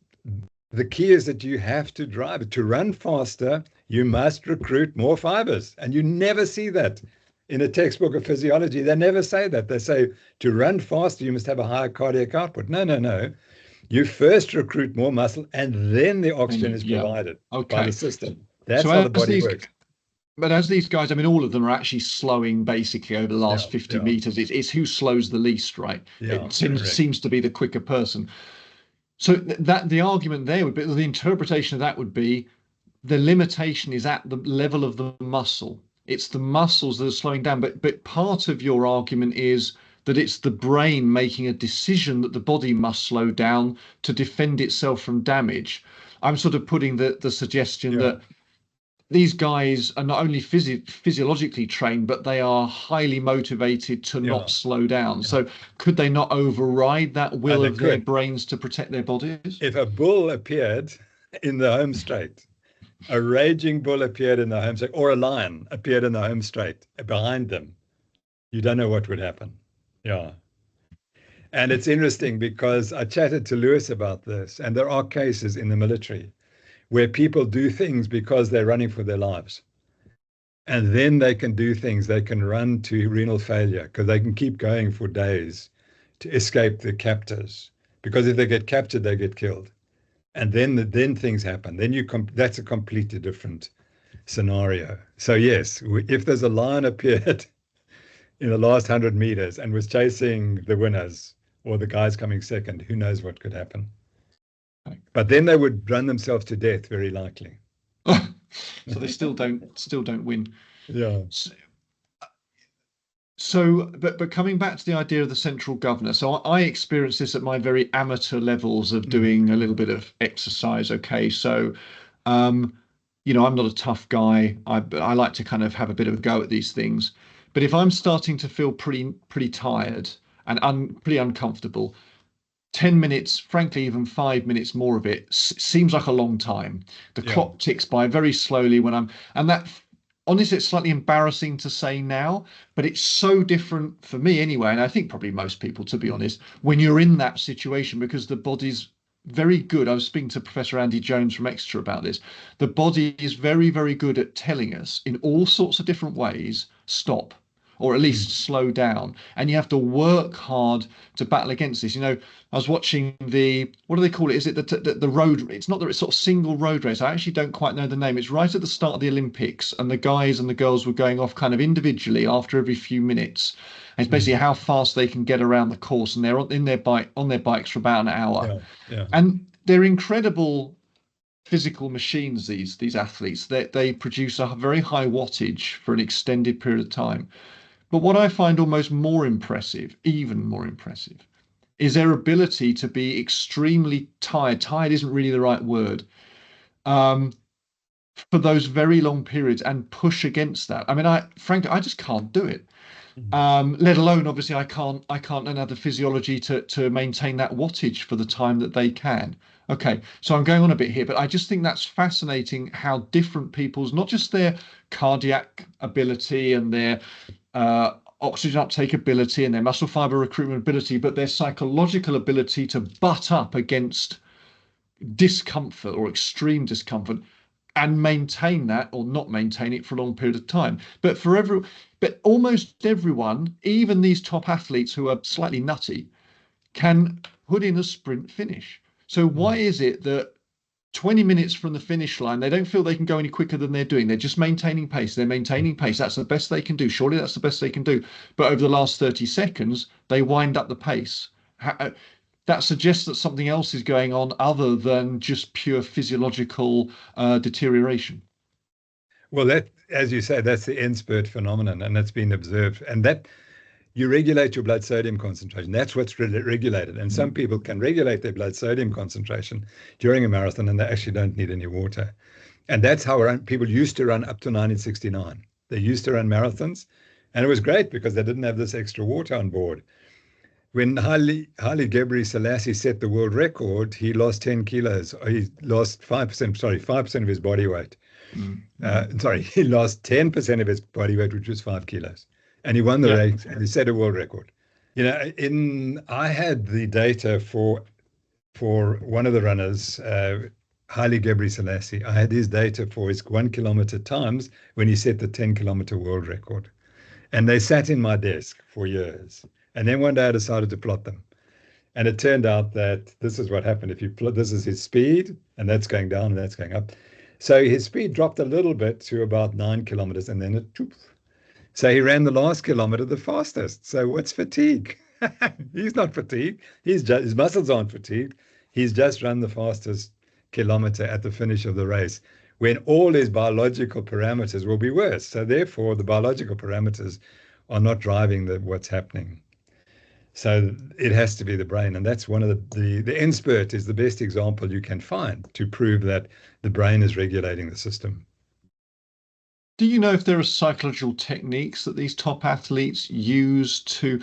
the key is that you have to drive it. To run faster, you must recruit more fibers. And you never see that in a textbook of physiology. They never say that. They say to run faster, you must have a higher cardiac output. No, no, no. You first recruit more muscle and then the oxygen is Yeah. provided by the Okay. system. So That's how the as body these works. But as these guys, I mean, all of them are actually slowing basically over the Yeah, last 50 yeah, meters. It's who slows the least, right? yeah, It correct. seems to be the quicker person. So that the argument there would be, the interpretation of that would be, the limitation is at the level of the muscle. It's the muscles that are slowing down. But part of your argument is that it's the brain making a decision that the body must slow down to defend itself from damage. I'm sort of putting the suggestion Yeah, that these guys are not only physiologically trained, but they are highly motivated to not yeah, slow down. yeah. So could they not override that will And they of their could. brains to protect their bodies? If a bull appeared in the home straight, a raging bull appeared in the home straight, or a lion appeared in the home straight behind them, you don't know what would happen. Yeah. And it's interesting because I chatted to Lewis about this, and there are cases in the military where people do things because they're running for their lives. And then they can do things. They can run to renal failure because they can keep going for days to escape the captors. Because if they get captured, they get killed. And then things happen. Then that's a completely different scenario. So yes, if there's a lion appeared in the last 100 meters and was chasing the winners or the guys coming second, who knows what could happen? But then they would run themselves to death, very likely. So they still don't win. Yeah. So, but coming back to the idea of the central governor, so I experienced this at my very amateur levels of Mm. doing a little bit of exercise. Okay, so um, I'm not a tough guy. I like to kind of have a bit of a go at these things. But if I'm starting to feel pretty tired and pretty uncomfortable, 10 minutes, frankly, even 5 minutes more of it seems like a long time. The Yeah. clock ticks by very slowly and that, honestly, it's slightly embarrassing to say now, but it's so different for me anyway. And I think probably most people, to be honest, when you're in that situation, because the body's very good. I was speaking to Professor Andy Jones from Exeter about this. The body is very, very good at telling us in all sorts of different ways, stop, or at Mm. least slow down. And you have to work hard to battle against this. I was watching what do they call it? Is it the road? It's not that it's sort of single road race. I actually don't quite know the name. It's right at the start of the Olympics, and the guys and the girls were going off kind of individually after every few minutes. And it's basically Mm. how fast they can get around the course, and they're on their bikes for about an hour. Yeah. Yeah. And they're incredible physical machines. These athletes, they produce a very high wattage for an extended period of time. But what I find almost more impressive, even more impressive, is their ability to be extremely tired. Tired isn't really the right word. Um, for those very long periods and push against that. I mean, frankly, I just can't do it. Mm. Let alone, obviously, I can't learn how the physiology to maintain that wattage for the time that they can. Okay, so I'm going on a bit here, but I just think that's fascinating how different people's, not just their cardiac ability and their oxygen uptake ability and their muscle fiber recruitment ability, but their psychological ability to butt up against discomfort or extreme discomfort and maintain that or not maintain it for a long period of time. But almost everyone, even these top athletes who are slightly nutty, can put in a sprint finish. So why Mm. is it that 20 minutes from the finish line, they don't feel they can go any quicker than they're doing? They're just maintaining pace. They're maintaining pace. That's the best they can do. Surely that's the best they can do. But over the last 30 seconds, they wind up the pace. That suggests that something else is going on other than just pure physiological deterioration. Well, that, as you say, that's the end spurt phenomenon, and that's been observed. And that you regulate your blood sodium concentration. That's what's regulated. And some people can regulate their blood sodium concentration during a marathon, and they actually don't need any water. And that's how people used to run up to 1969. They used to run marathons, and it was great because they didn't have this extra water on board. When Haile Gebrselassie set the world record, he lost 10 kilos. He lost 5%, sorry, 5% of his body weight. Sorry, he lost 10% of his body weight, which was 5 kilos. And he won the race and he set a world record. You know, I had the data for one of the runners, Haile Gebrselassie. I had his data for his 1 kilometer times when he set the 10-kilometer world record. And they sat in my desk for years. And then one day I decided to plot them. And it turned out that this is what happened. If you plot, this is his speed, and that's going down and that's going up. So his speed dropped a little bit to about 9 kilometers, and then it, so he ran the last kilometer the fastest. So what's fatigue? He's not fatigued. His muscles aren't fatigued. He's just run the fastest kilometer at the finish of the race, when all his biological parameters will be worse. So therefore, the biological parameters are not driving what's happening. So it has to be the brain. And that's one of the end spurt is the best example you can find to prove that the brain is regulating the system. Do you know if there are psychological techniques that these top athletes use to?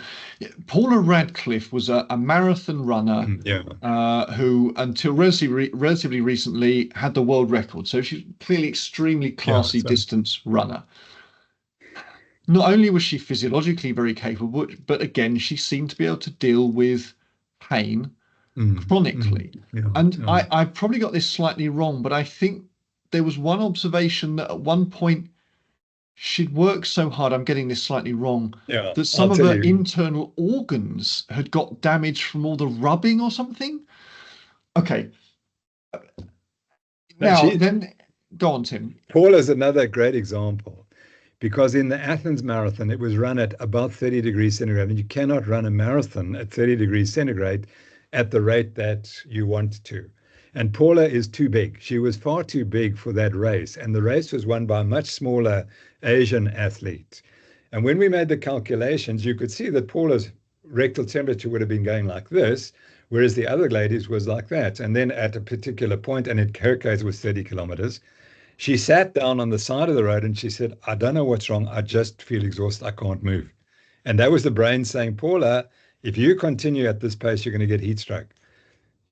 Paula Radcliffe was a marathon runner who, until relatively recently, had the world record. So she's clearly extremely classy distance runner. Not only was she physiologically very capable, but again, she seemed to be able to deal with pain chronically. I probably got this slightly wrong, but I think there was one observation that at one point she'd worked so hard, I'm getting this slightly wrong, that some of her internal organs had got damaged from all the rubbing or something. Okay. Now, then, go on, Tim. Paula's another great example. Because in the Athens marathon, it was run at about 30 degrees centigrade. And you cannot run a marathon at 30 degrees centigrade at the rate that you want to. And Paula is too big. She was far too big for that race. And the race was won by a much smaller Asian athlete. And when we made the calculations, you could see that Paula's rectal temperature would have been going like this, whereas the other ladies was like that. And then at a particular point, and in her case was 30 kilometers, she sat down on the side of the road and she said, I don't know what's wrong. I just feel exhausted. I can't move. And that was the brain saying, Paula, if you continue at this pace, you're going to get heat stroke.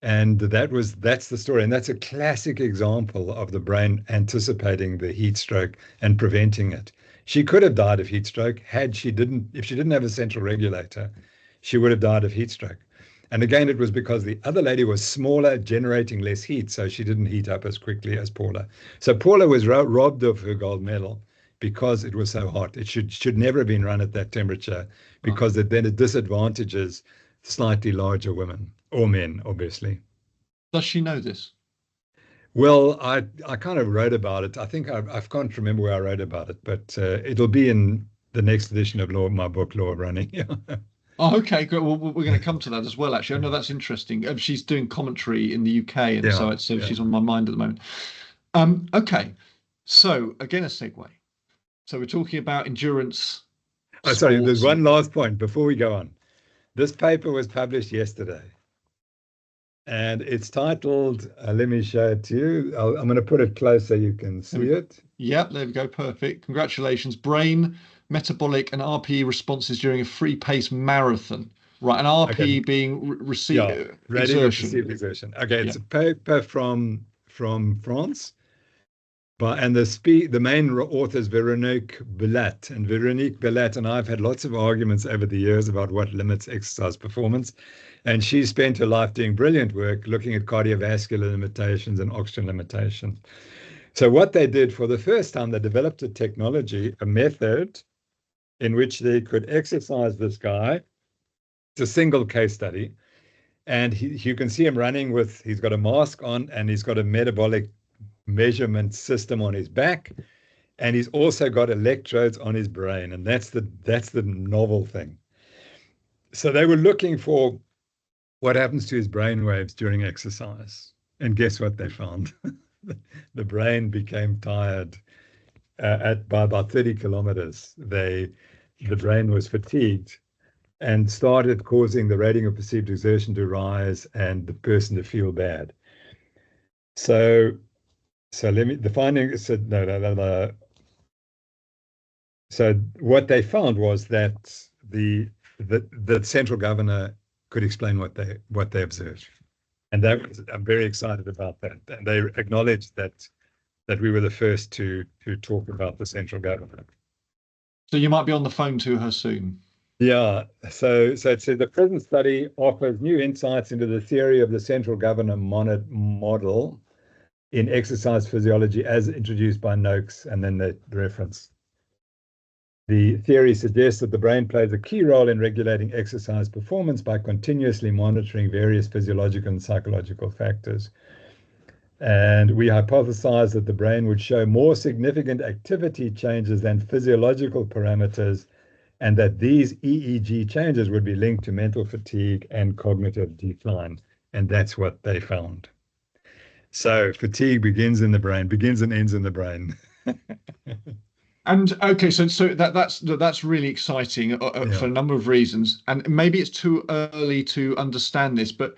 And that's the story. And that's a classic example of the brain anticipating the heat stroke and preventing it. She could have died of heat stroke if she didn't have a central regulator, she would have died of heat stroke. And again, it was because the other lady was smaller, generating less heat, so she didn't heat up as quickly as Paula. So Paula was robbed of her gold medal because it was so hot. It should never have been run at that temperature, because then it disadvantages slightly larger women or men, obviously. Does she know this? Well, I kind of wrote about it. I think I can't remember where I wrote about it, but it'll be in the next edition of my book, Law of Running. Oh, okay, great. Well, we're going to come to that as well, actually. I know that's interesting. She's doing commentary in the UK, and so she's on my mind at the moment. Okay, so again, a segue. So we're talking about endurance. Oh, sorry, there's one last point before we go on. This paper was published yesterday. And it's titled, let me show it to you. I'm going to put it close so you can see it. Yep, there we go. Perfect. Congratulations. Brain, metabolic, and RPE responses during a free pace marathon. Right, and RPE Okay. being Yeah, radiant exertion. perceived exertion. Okay, it's Yeah. a paper from France. And the main author is Veronique Bellat. And Veronique Bellat and I have had lots of arguments over the years about what limits exercise performance. And she spent her life doing brilliant work looking at cardiovascular limitations and oxygen limitations. So what they did for the first time, they developed a technology, a method in which they could exercise this guy. It's a single case study. And you can see him running he's got a mask on and he's got a metabolic measurement system on his back. And he's also got electrodes on his brain. And that's the novel thing. So they were looking for what happens to his brain waves during exercise. And guess what they found? The brain became tired by about 30 kilometers. The brain was fatigued and started causing the rating of perceived exertion to rise and the person to feel bad. So the finding said no. So what they found was that the central governor could explain what they observed, and I'm very excited about that. And they acknowledged that we were the first to talk about the central governor. So you might be on the phone to her soon. Yeah. So it says the present study offers new insights into the theory of the central governor model in exercise physiology as introduced by Noakes, and then the reference. The theory suggests that the brain plays a key role in regulating exercise performance by continuously monitoring various physiological and psychological factors. And we hypothesize that the brain would show more significant activity changes than physiological parameters, and that these EEG changes would be linked to mental fatigue and cognitive decline. And that's what they found. So fatigue begins and ends in the brain. And okay, so that's really exciting for a number of reasons. And maybe it's too early to understand this, but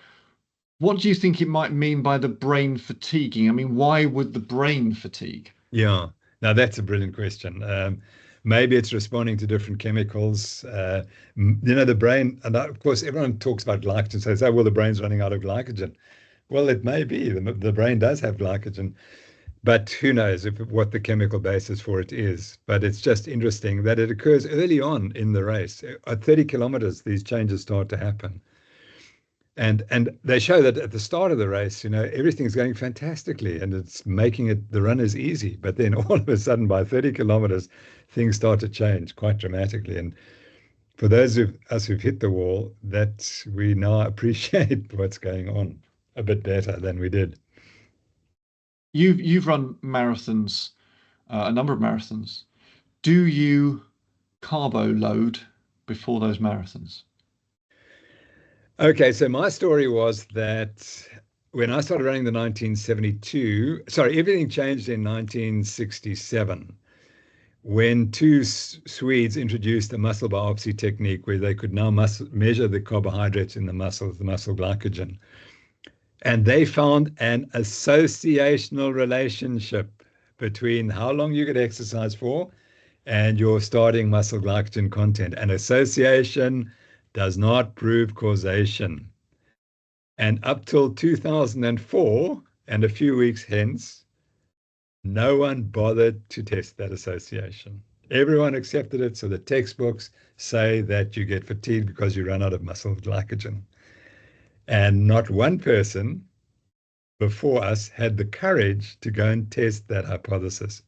what do you think it might mean by the brain fatiguing? I mean, why would the brain fatigue? Yeah, now that's a brilliant question. Maybe it's responding to different chemicals. The brain, and of course, everyone talks about glycogen, says, oh, well, the brain's running out of glycogen. Well, it may be. The brain does have glycogen, but who knows what the chemical basis for it is. But it's just interesting that it occurs early on in the race. At 30 kilometers, these changes start to happen. And they show that at the start of the race, everything's going fantastically and it's making the runners easy. But then all of a sudden, by 30 kilometers, things start to change quite dramatically. And for those of us who've hit the wall, that we now appreciate what's going on a bit better than we did. You've run marathons, a number of marathons. Do you carbo load before those marathons? Okay, so my story was that when I started running the 1972, everything changed in 1967 when two Swedes introduced a muscle biopsy technique where they could now measure the carbohydrates in the muscles, the muscle glycogen. And they found an associational relationship between how long you could exercise for and your starting muscle glycogen content. An association does not prove causation. And up till 2004, and a few weeks hence, no one bothered to test that association. Everyone accepted it, so the textbooks say that you get fatigued because you run out of muscle glycogen. And not one person before us had the courage to go and test that hypothesis.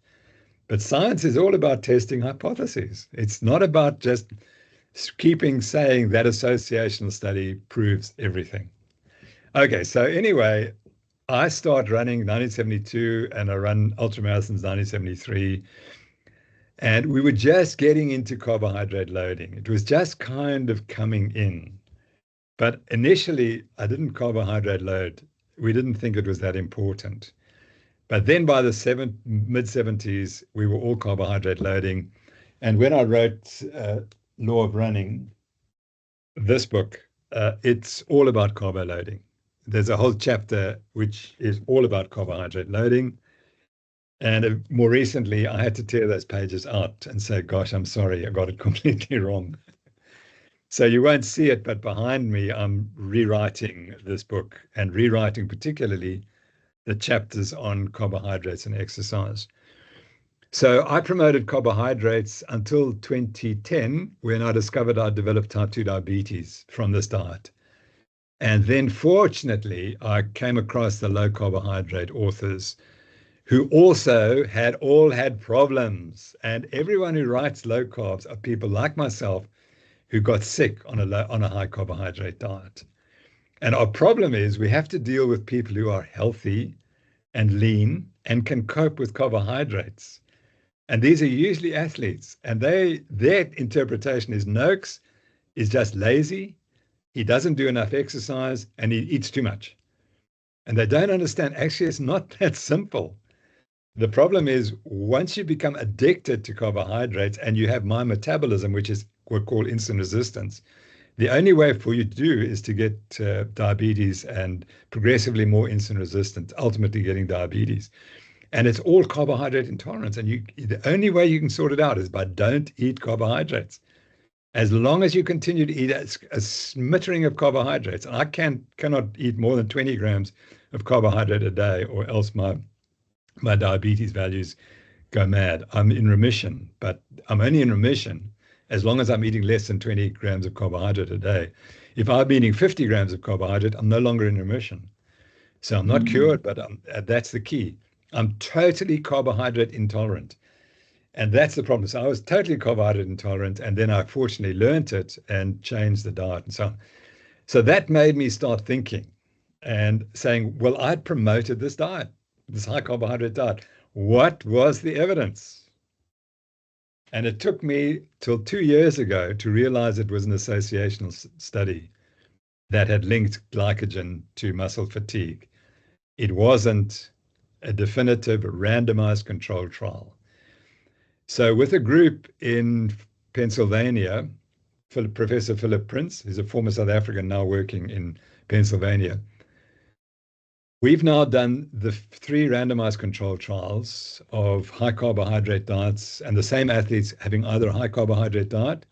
But science is all about testing hypotheses. It's not about just keeping saying that associational study proves everything. Okay, so anyway, I start running 1972 and I run ultramarathons 1973. And we were just getting into carbohydrate loading. It was just kind of coming in. But initially, I didn't carbohydrate load. We didn't think it was that important. But then by the mid-70s, we were all carbohydrate loading. And when I wrote Law of Running, this book, it's all about carbo loading. there's a whole chapter which is all about carbohydrate loading. And more recently, I had to tear those pages out and say, gosh, I'm sorry, I got it completely wrong. So you won't see it, but behind me, I'm rewriting this book and rewriting particularly the chapters on carbohydrates and exercise. So I promoted carbohydrates until 2010, when I discovered I developed type 2 diabetes from this diet. And then fortunately, I came across the low carbohydrate authors who also all had problems. And everyone who writes low carbs are people like myself who got sick on a high carbohydrate diet. And our problem is we have to deal with people who are healthy and lean and can cope with carbohydrates. And these are usually athletes. And their interpretation is Noakes is just lazy, he doesn't do enough exercise, and he eats too much. And they don't understand, actually, it's not that simple. The problem is once you become addicted to carbohydrates and you have my metabolism, which is what we call insulin resistance, the only way for you to do is to get diabetes and progressively more insulin resistant, ultimately getting diabetes. And it's all carbohydrate intolerance. And the only way you can sort it out is by don't eat carbohydrates. As long as you continue to eat a smattering of carbohydrates, and I cannot eat more than 20 grams of carbohydrate a day, or else my diabetes values go mad. I'm in remission, but I'm only in remission as long as I'm eating less than 20 grams of carbohydrate a day. If I'm eating 50 grams of carbohydrate, I'm no longer in remission. So I'm not cured, but that's the key. I'm totally carbohydrate intolerant. And that's the problem. So I was totally carbohydrate intolerant, and then I fortunately learned it and changed the diet and so on. So that made me start thinking and saying, well, I'd promoted this diet, this high carbohydrate diet. What was the evidence? And it took me till 2 years ago to realize it was an associational study that had linked glycogen to muscle fatigue. It wasn't a definitive randomized controlled trial. So with a group in Pennsylvania, Professor Philip Prince, who's a former South African now working in Pennsylvania, we've now done the 3 randomized controlled trials of high carbohydrate diets and the same athletes having either a high carbohydrate diet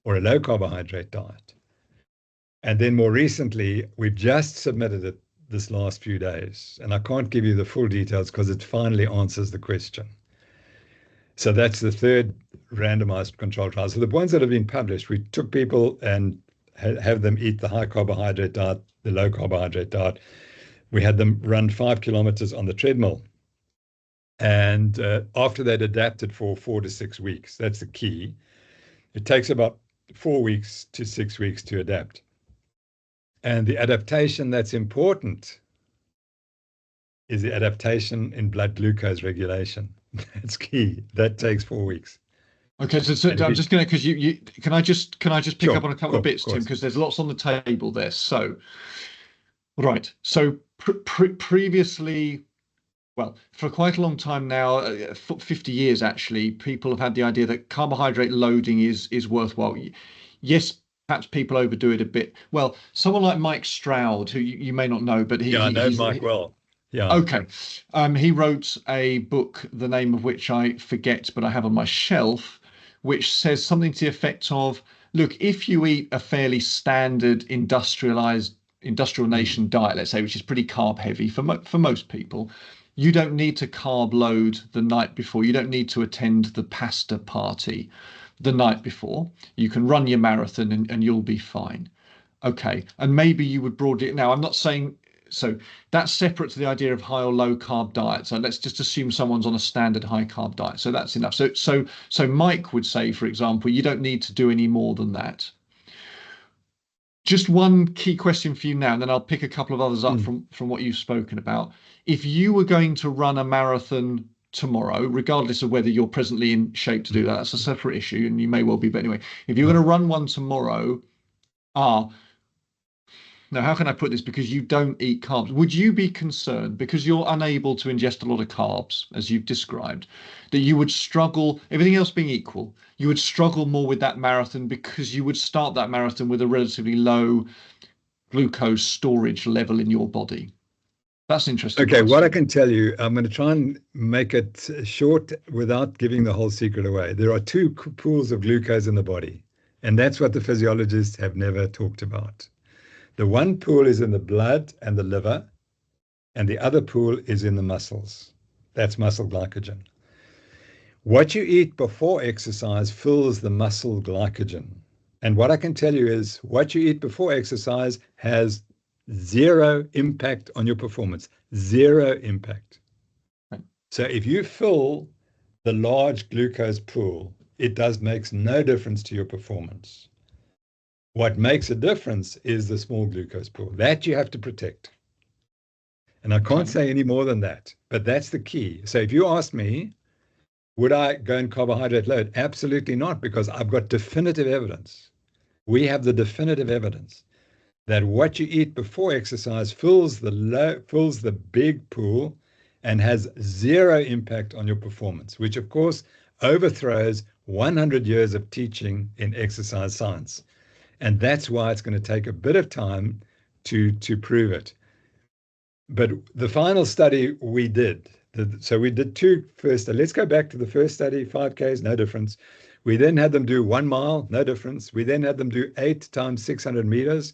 or a low carbohydrate diet. And then more recently, we've just submitted it this last few days. And I can't give you the full details because it finally answers the question. So that's the 3rd randomized controlled trial. So the ones that have been published, we took people and have them eat the high carbohydrate diet, the low carbohydrate diet. We had them run 5 kilometers on the treadmill. And after they'd adapted for 4 to 6 weeks, that's the key. It takes about 4 weeks to 6 weeks to adapt. And the adaptation that's important is the adaptation in blood glucose regulation. That's key. That takes 4 weeks. Okay, so I'm just going to, because you can I just pick up on a couple of bits, Tim, because there's lots on the table there. So, right. So previously, well, for quite a long time now, 50 years actually, people have had the idea that carbohydrate loading is worthwhile. Yes, perhaps people overdo it a bit. Well, someone like Mike Stroud, who you may not know, but I know Mike well. Yeah. Okay. He wrote a book, the name of which I forget, but I have on my shelf, which says something to the effect of, look, if you eat a fairly standard industrial nation diet, let's say, which is pretty carb heavy for most people, you don't need to carb load the night before. You don't need to attend the pasta party the night before. You can run your marathon and you'll be fine. Okay. And maybe you would broadly, now I'm not saying, so that's separate to the idea of high or low carb diet. So let's just assume someone's on a standard high carb diet. So that's enough. So Mike would say, for example, you don't need to do any more than that. Just one key question for you now, and then I'll pick a couple of others up from what you've spoken about. If you were going to run a marathon tomorrow, regardless of whether you're presently in shape to do that, that's a separate issue, and you may well be, but anyway, if you're going to run one tomorrow, now, how can I put this? Because you don't eat carbs. Would you be concerned, because you're unable to ingest a lot of carbs, as you've described, that you would struggle, everything else being equal, you would struggle more with that marathon because you would start that marathon with a relatively low glucose storage level in your body? That's an interesting Okay, question. what I can tell you, I'm going to try and make it short without giving the whole secret away. There are two pools of glucose in the body, and that's what the physiologists have never talked about. The one pool is in the blood and the liver, and the other pool is in the muscles. That's muscle glycogen. What you eat before exercise fills the muscle glycogen. And what I can tell you is what you eat before exercise has zero impact on your performance, zero impact. Right. So if you fill the large glucose pool, it makes no difference to your performance. What makes a difference is the small glucose pool. That you have to protect. And I can't say any more than that, but that's the key. So if you ask me, would I go in carbohydrate load? Absolutely not, because I've got definitive evidence. We have the definitive evidence that what you eat before exercise fills the big pool and has zero impact on your performance, which of course overthrows 100 years of teaching in exercise science. And that's why it's going to take a bit of time to prove it. But the final study we did, so we did two first. Let's go back to the first study, 5Ks, no difference. We then had them do 1 mile, no difference. We then had them do 8 times 600 meters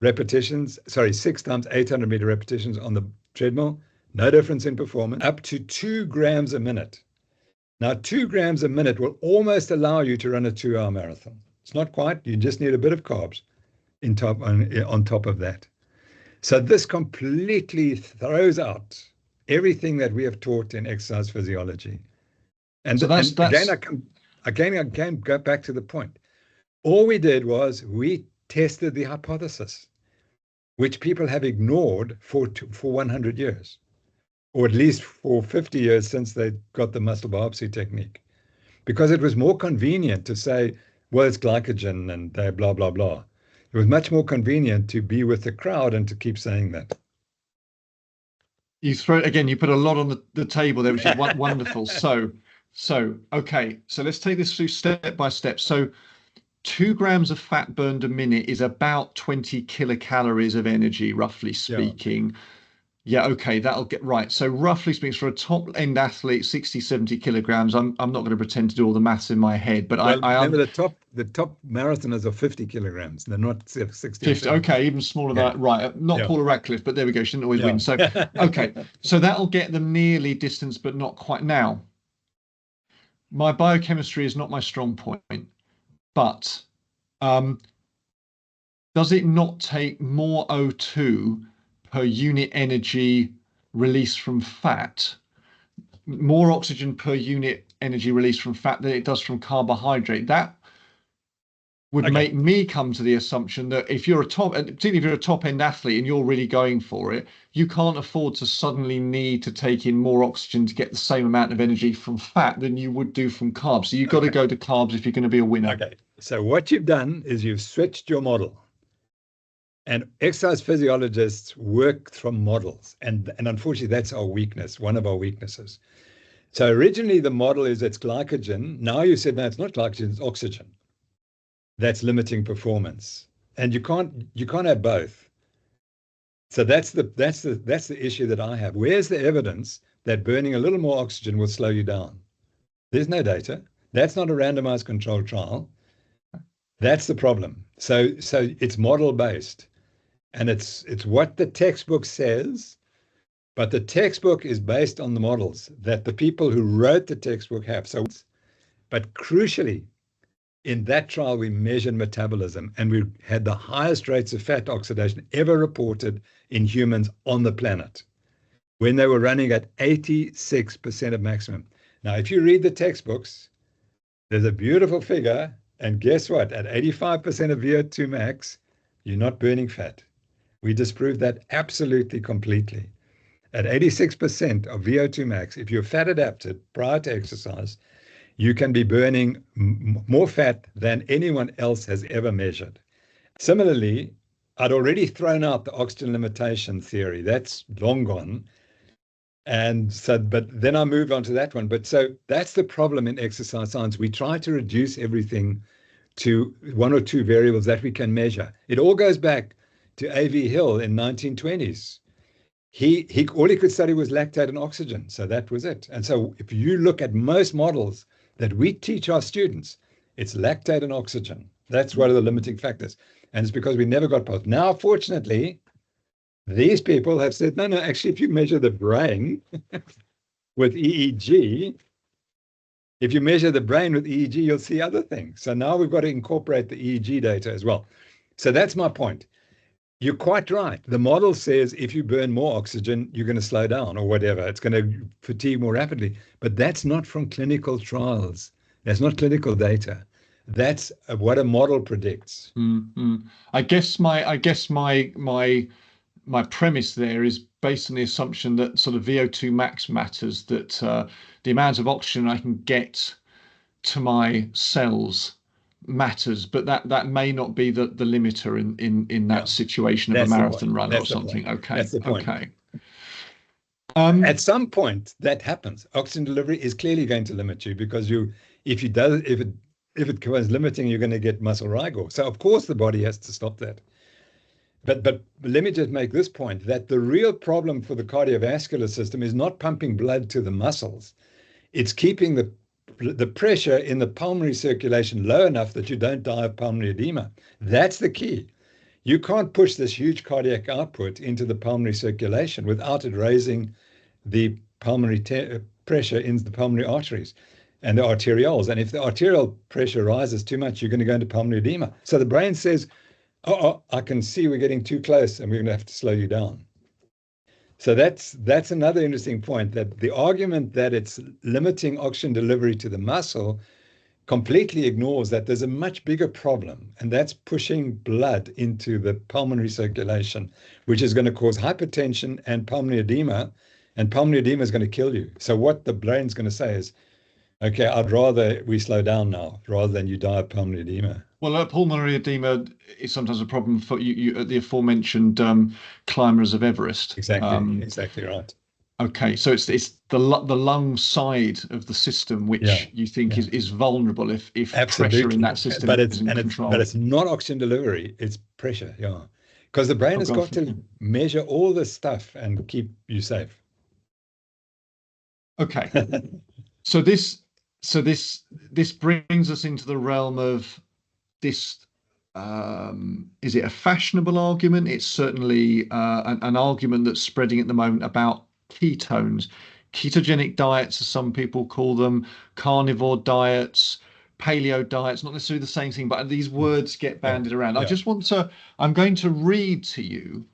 repetitions, 6 times 800 meter repetitions on the treadmill, no difference in performance, up to 2 grams a minute. Now, 2 grams a minute will almost allow you to run a 2-hour marathon. It's not quite, you just need a bit of carbs on top of that. So this completely throws out everything that we have taught in exercise physiology. And, so that's again, I can go back to the point. All we did was we tested the hypothesis, which people have ignored for 100 years, or at least for 50 years since they got the muscle biopsy technique, because it was more convenient to say, well, it's glycogen and blah, blah, blah. It was much more convenient to be with the crowd and to keep saying that. You put a lot on the table there, which is wonderful. Okay, so let's take this through step by step. So 2 grams of fat burned a minute is about 20 kilocalories of energy, roughly speaking. Yeah, okay, that'll get right. So roughly speaking, for a top end athlete, 60, 70 kilograms. I'm not going to pretend to do all the maths in my head, but I remember the top marathoners are 50 kilograms. They're not 60. 50. Okay, even smaller than that. Right. Not Paula Radcliffe, but there we go. She didn't always win. So okay. So that'll get them nearly distance, but not quite. Now, my biochemistry is not my strong point, but does it not take more O2 per unit energy released from fat, more oxygen per unit energy released from fat than it does from carbohydrate? That would make me come to the assumption that particularly if you're a top end athlete and you're really going for it, you can't afford to suddenly need to take in more oxygen to get the same amount of energy from fat than you would do from carbs. So you've got to go to carbs if you're going to be a winner. Okay. So what you've done is you've switched your model. And exercise physiologists work from models. And unfortunately, that's our weakness, one of our weaknesses. So originally, the model is it's glycogen. Now you said, no, it's not glycogen, it's oxygen. That's limiting performance. And you can't have both. So that's the issue that I have. Where's the evidence that burning a little more oxygen will slow you down? There's no data. That's not a randomized controlled trial. That's the problem. So it's model based. And it's what the textbook says, but the textbook is based on the models that the people who wrote the textbook have. But crucially, in that trial, we measured metabolism, and we had the highest rates of fat oxidation ever reported in humans on the planet, when they were running at 86% of maximum. Now, if you read the textbooks, there's a beautiful figure, and guess what? At 85% of VO2 max, you're not burning fat. We disproved that absolutely completely. At 86% of VO2 max, if you're fat adapted prior to exercise, you can be burning more fat than anyone else has ever measured. Similarly, I'd already thrown out the oxygen limitation theory. That's long gone. But then I moved on to that one. But so that's the problem in exercise science. We try to reduce everything to 1 or 2 variables that we can measure. It all goes back. to A.V. Hill in 1920s. He all he could study was lactate and oxygen. So that was it. And so if you look at most models that we teach our students, it's lactate and oxygen. That's one of the limiting factors. And it's because we never got past. Now, fortunately, these people have said, no, actually, if you measure the brain with EEG, if you measure the brain with EEG, you'll see other things. So now we've got to incorporate the EEG data as well. So that's my point. You're quite right. The model says if you burn more oxygen, you're going to slow down or whatever. It's going to fatigue more rapidly. But that's not from clinical trials. That's not clinical data. That's what a model predicts. Mm-hmm. I guess my premise there is based on the assumption that sort of VO2 max matters, that the amount of oxygen I can get to my cells matters, but that may not be the limiter in that situation of a marathon run or something. Okay. That's the point. Okay. At some point that happens. Oxygen delivery is clearly going to limit you, because if it becomes limiting, you're going to get muscle rigor. So of course the body has to stop that. But let me just make this point, that the real problem for the cardiovascular system is not pumping blood to the muscles. It's keeping the pressure in the pulmonary circulation low enough that you don't die of pulmonary edema. That's the key. You can't push this huge cardiac output into the pulmonary circulation without it raising the pulmonary pressure in the pulmonary arteries and the arterioles. And if the arterial pressure rises too much, you're going to go into pulmonary edema. So the brain says, oh, I can see we're getting too close and we're going to have to slow you down. So that's another interesting point, that the argument that it's limiting oxygen delivery to the muscle completely ignores that there's a much bigger problem, and that's pushing blood into the pulmonary circulation, which is going to cause hypertension and pulmonary edema, and pulmonary edema is going to kill you. So what the brain's going to say is, okay, I'd rather we slow down now rather than you die of pulmonary edema. Well, pulmonary edema is sometimes a problem for you the aforementioned climbers of Everest. Exactly right. Okay, so it's the lung side of the system which you think is vulnerable if pressure in that system isn't controlled. But it's not oxygen delivery; it's pressure. Yeah, because the brain has got to measure all this stuff and keep you safe. Okay, so this brings us into the realm of this. Is it a fashionable argument? It's certainly an argument that's spreading at the moment about ketones, ketogenic diets, as some people call them, carnivore diets, paleo diets, not necessarily the same thing, but these words get bandied around. I'm going to read to you,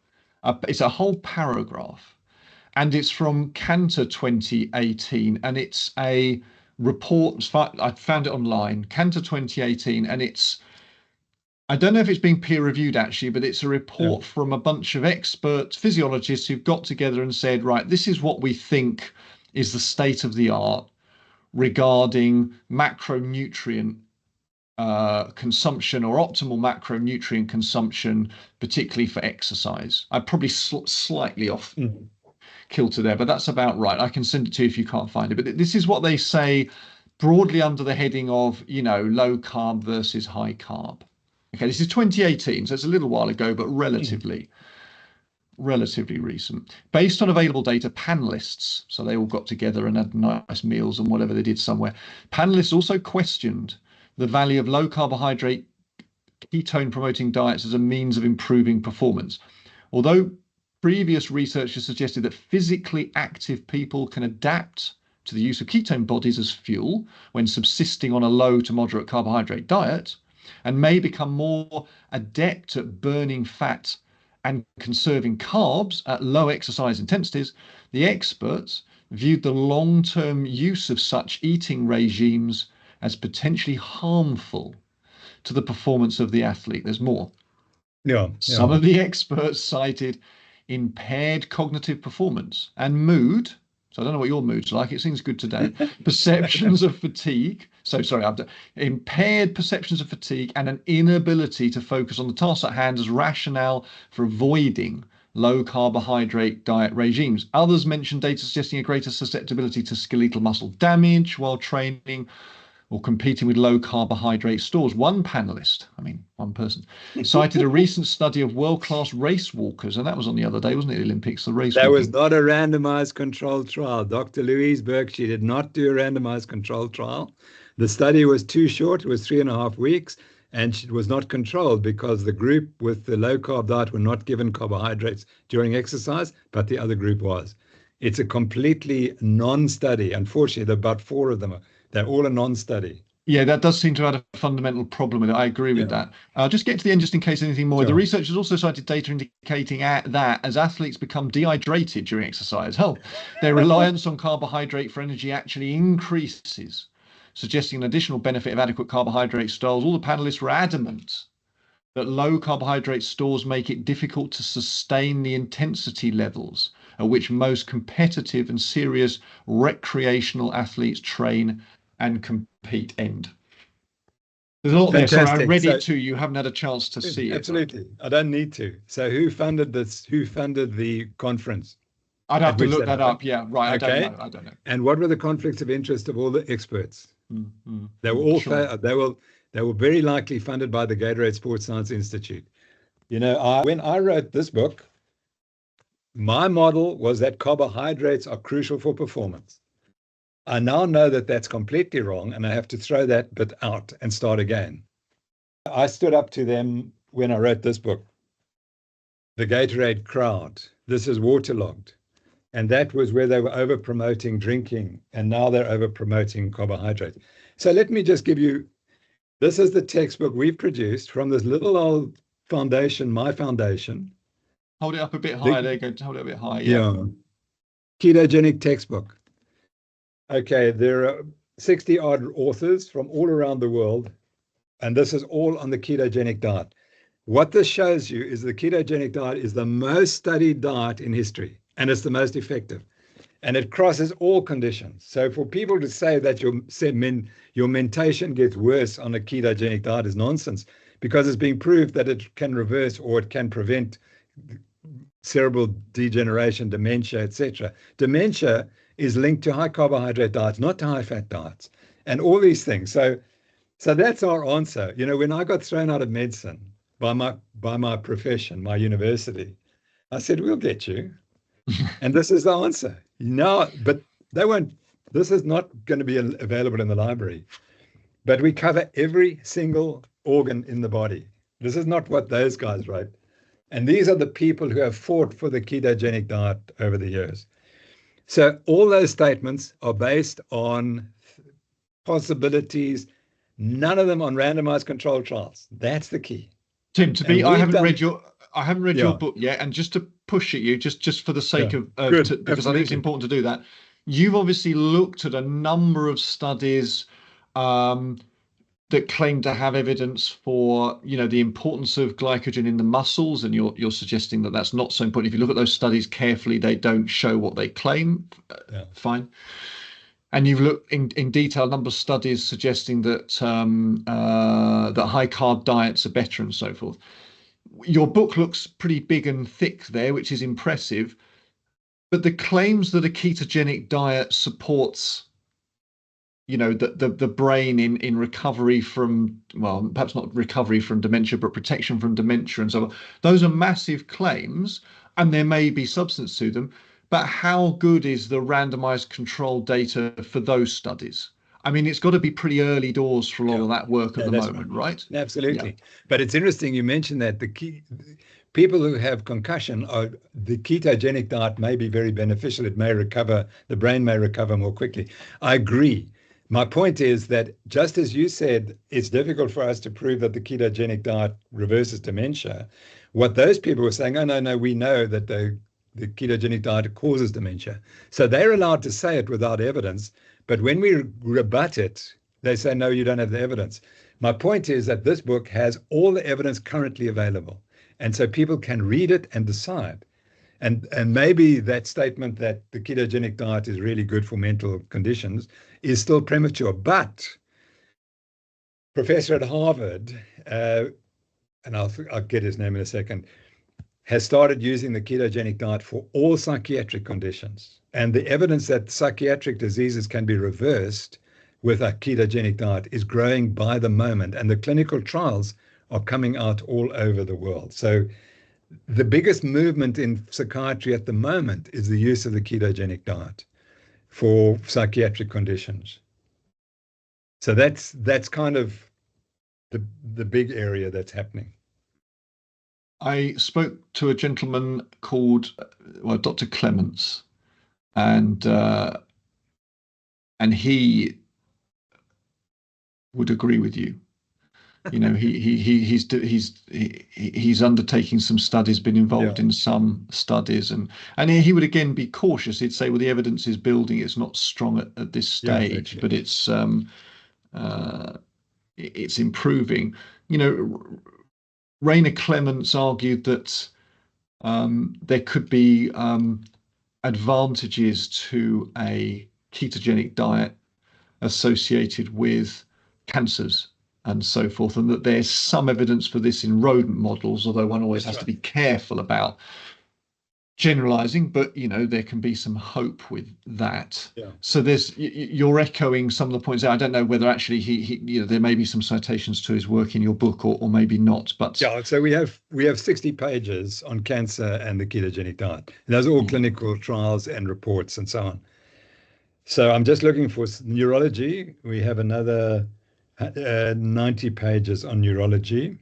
it's a whole paragraph, and it's from Cantor 2018, and it's a report, I found it online, Cantor 2018, and I don't know if it's being peer reviewed actually, but it's a report from a bunch of experts, physiologists who've got together and said, right, this is what we think is the state of the art regarding macronutrient consumption, or optimal macronutrient consumption, particularly for exercise. I'm probably slightly off kilter there, but that's about right. I can send it to you if you can't find it. But this is what they say broadly under the heading of, low carb versus high carb. Okay, this is 2018, so it's a little while ago, but relatively recent. Based on available data, panelists, so they all got together and had nice meals and whatever they did somewhere. Panelists also questioned the value of low carbohydrate ketone promoting diets as a means of improving performance. Although previous research has suggested that physically active people can adapt to the use of ketone bodies as fuel when subsisting on a low to moderate carbohydrate diet, and may become more adept at burning fat and conserving carbs at low exercise intensities, the experts viewed the long-term use of such eating regimes as potentially harmful to the performance of the athlete. There's more. Some of the experts cited impaired cognitive performance and mood. So I don't know what your mood's like. It seems good today. Perceptions of fatigue. Impaired perceptions of fatigue and an inability to focus on the task at hand as rationale for avoiding low carbohydrate diet regimes. Others mentioned data suggesting a greater susceptibility to skeletal muscle damage while training, or competing with low carbohydrate stores. One panelist, I mean, one person, cited a recent study of world-class race walkers, and that was on the other day, wasn't it, the Olympics, the race That was walking. not a randomized controlled trial. Dr. Louise Burke, she did not do a randomized controlled trial. The study was too short. It was 3.5 weeks, and it was not controlled because the group with the low carb diet were not given carbohydrates during exercise, but the other group was. It's a completely non-study. Unfortunately, there are about 4 of them. They're all a non-study. Yeah, that does seem to have a fundamental problem with it. I agree with that. I'll just get to the end just in case anything more. Sure. The researchers also cited data indicating that as athletes become dehydrated during exercise, their reliance on carbohydrate for energy actually increases, suggesting an additional benefit of adequate carbohydrate stores. All the panelists were adamant that low carbohydrate stores make it difficult to sustain the intensity levels at which most competitive and serious recreational athletes train and compete. End. There's a lot there. Sorry, I read it to you. Haven't had a chance to see it. Absolutely. I don't need to. So who funded this? Who funded the conference? I'd have to look that up. Yeah, right. Okay. I don't know. And what were the conflicts of interest of all the experts? They were all they were very likely funded by the Gatorade Sports Science Institute. You know, when I wrote this book, my model was that carbohydrates are crucial for performance. I now know that that's completely wrong, and I have to throw that bit out and start again. I stood up to them when I wrote this book. The Gatorade crowd, this is waterlogged. And that was where they were over-promoting drinking, and now they're over-promoting carbohydrates. So let me just give you, this is the textbook we've produced from this little old foundation, my foundation. Hold it up a bit higher. There you go. Hold it a bit higher. Yeah. Ketogenic textbook. Okay, there are 60-odd authors from all around the world, and this is all on the ketogenic diet. What this shows you is the ketogenic diet is the most studied diet in history, and it's the most effective, and it crosses all conditions. So for people to say that your mentation gets worse on a ketogenic diet is nonsense, because it's being proved that it can reverse or it can prevent cerebral degeneration, dementia, etc. Dementia is linked to high carbohydrate diets, not to high fat diets, and all these things. So that's our answer. You know, when I got thrown out of medicine by my profession, my university, I said, we'll get you. And this is the answer. No, but they won't. This is not going to be available in the library. But we cover every single organ in the body. This is not what those guys wrote. And these are the people who have fought for the ketogenic diet over the years. So all those statements are based on possibilities, none of them on randomized controlled trials. That's the key. Tim, I haven't read your book yet, and just to push at you, just for the sake of because I think it's important to do that. You've obviously looked at a number of studies that claim to have evidence for, you know, the importance of glycogen in the muscles, and you're suggesting that that's not so important. If you look at those studies carefully, they don't show what they claim. Fine. And you've looked in detail a number of studies suggesting that that high carb diets are better and so forth. Your book looks pretty big and thick there, which is impressive. But the claims that a ketogenic diet supports, you know, the brain in recovery from, well, perhaps not recovery from dementia, but protection from dementia and so on, those are massive claims, and there may be substance to them. But how good is the randomized control data for those studies? I mean, it's got to be pretty early doors for a lot of that work at the moment, right? Absolutely. Yeah. But it's interesting you mentioned that people who have concussion, the ketogenic diet may be very beneficial. It may recover, the brain may recover more quickly. I agree. My point is that just as you said, it's difficult for us to prove that the ketogenic diet reverses dementia. What those people were saying, oh, no, we know that the ketogenic diet causes dementia. So they're allowed to say it without evidence. But when we rebut it, they say, no, you don't have the evidence. My point is that this book has all the evidence currently available. And so people can read it and decide. And maybe that statement that the ketogenic diet is really good for mental conditions is still premature. But professor at Harvard, and I'll get his name in a second, has started using the ketogenic diet for all psychiatric conditions. And the evidence that psychiatric diseases can be reversed with a ketogenic diet is growing by the moment, and the clinical trials are coming out all over the world. So the biggest movement in psychiatry at the moment is the use of the ketogenic diet for psychiatric conditions. So that's kind of the big area that's happening. I spoke to a gentleman called, Dr. Klements, and he would agree with you. You know, he's undertaking some studies, been involved in some studies, and he would again be cautious. He'd say, well, the evidence is building; it's not strong at this stage, but it's improving. You know, Rainer Klements argued that there could be advantages to a ketogenic diet associated with cancers and so forth, and that there's some evidence for this in rodent models, although one always has to be careful about generalizing, but you know, there can be some hope with that. So you're echoing some of the points there. I don't know whether actually he you know, there may be some citations to his work in your book, or maybe not, but so we have 60 pages on cancer and the ketogenic diet, and those are all clinical trials and reports and so on. So I'm just looking for neurology. We have another 90 pages on neurology,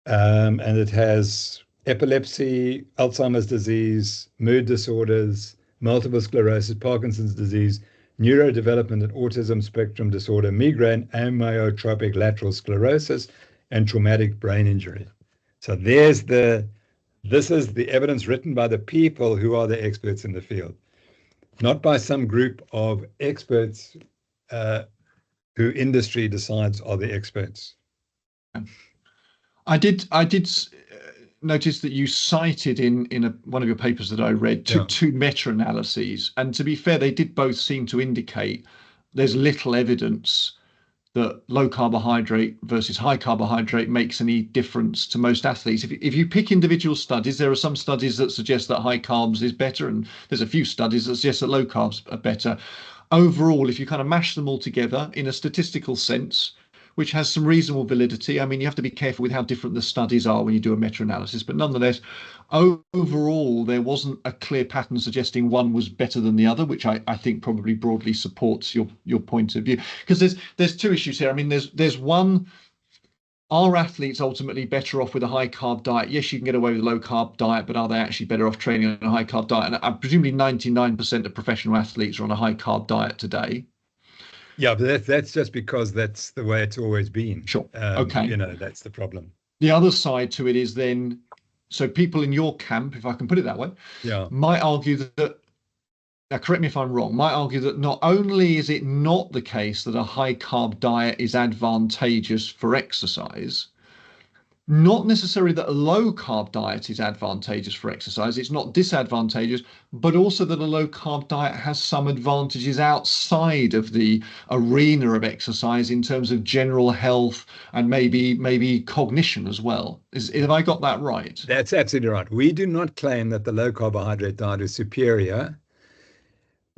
and it has epilepsy, Alzheimer's disease, mood disorders, multiple sclerosis, Parkinson's disease, neurodevelopment and autism spectrum disorder, migraine, amyotrophic lateral sclerosis, and traumatic brain injury. So this is the evidence written by the people who are the experts in the field, not by some group of experts who industry decides are the experts. I did notice that you cited in one of your papers that I read two meta-analyses, and to be fair, they did both seem to indicate there's little evidence that low carbohydrate versus high carbohydrate makes any difference to most athletes. If you pick individual studies, there are some studies that suggest that high carbs is better, and there's a few studies that suggest that low carbs are better. Overall, if you kind of mash them all together in a statistical sense, which has some reasonable validity. I mean, you have to be careful with how different the studies are when you do a meta-analysis, but nonetheless, overall, there wasn't a clear pattern suggesting one was better than the other, which I think probably broadly supports your point of view. Because there's two issues here. I mean, there's one, are athletes ultimately better off with a high carb diet? Yes, you can get away with a low carb diet, but are they actually better off training on a high carb diet? And presumably 99% of professional athletes are on a high carb diet today. Yeah, but that's just because that's the way it's always been. Sure. Okay. You know, that's the problem. The other side to it is then, so people in your camp, if I can put it that way, might argue that, now correct me if I'm wrong, might argue that not only is it not the case that a high carb diet is advantageous for exercise, not necessarily that a low carb diet is advantageous for exercise, it's not disadvantageous, but also that a low carb diet has some advantages outside of the arena of exercise in terms of general health and maybe cognition as well. Have I got that right? That's absolutely right. We do not claim that the low carbohydrate diet is superior.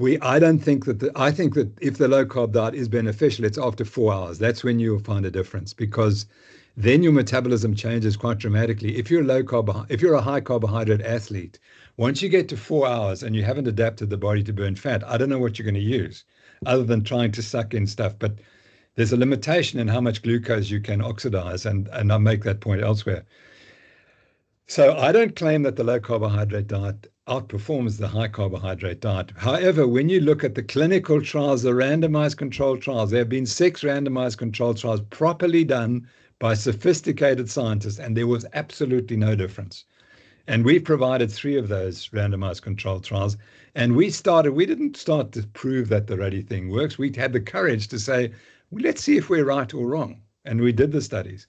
I think that if the low carb diet is beneficial, it's after 4 hours. That's when you'll find a difference, because then your metabolism changes quite dramatically. If you're a high carbohydrate athlete, once you get to 4 hours and you haven't adapted the body to burn fat, I don't know what you're going to use other than trying to suck in stuff. But there's a limitation in how much glucose you can oxidize, and I'll make that point elsewhere. So I don't claim that the low carbohydrate diet outperforms the high carbohydrate diet. However, when you look at the clinical trials, the randomized controlled trials, there have been 6 randomized controlled trials properly done by sophisticated scientists, and there was absolutely no difference. And we provided 3 of those randomized controlled trials, and we didn't start to prove that the ruddy thing works. We had the courage to say, well, let's see if we're right or wrong. And we did the studies,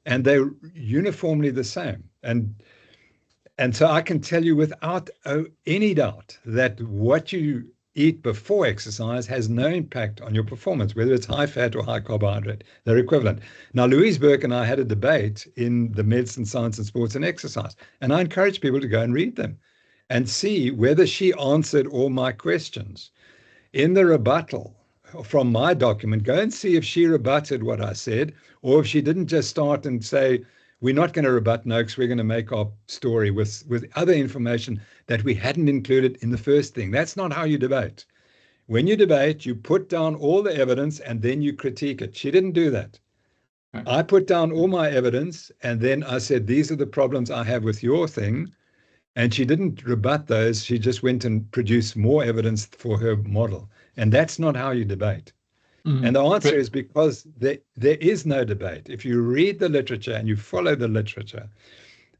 and they're uniformly the same. And so I can tell you without any doubt that what you eat before exercise has no impact on your performance, whether it's high fat or high carbohydrate. They're equivalent. Now, Louise Burke and I had a debate in the Medicine, Science and Sports and Exercise, and I encourage people to go and read them and see whether she answered all my questions. In the rebuttal, from my document, go and see if she rebutted what I said, or if she didn't just start and say, we're not going to rebut Noakes, we're going to make our story with other information that we hadn't included in the first thing. That's not how you debate. When you debate, you put down all the evidence and then you critique it. She didn't do that. Okay. I put down all my evidence and then I said, these are the problems I have with your thing. And she didn't rebut those. She just went and produced more evidence for her model. And that's not how you debate. And the answer is because there is no debate. If you read the literature and you follow the literature,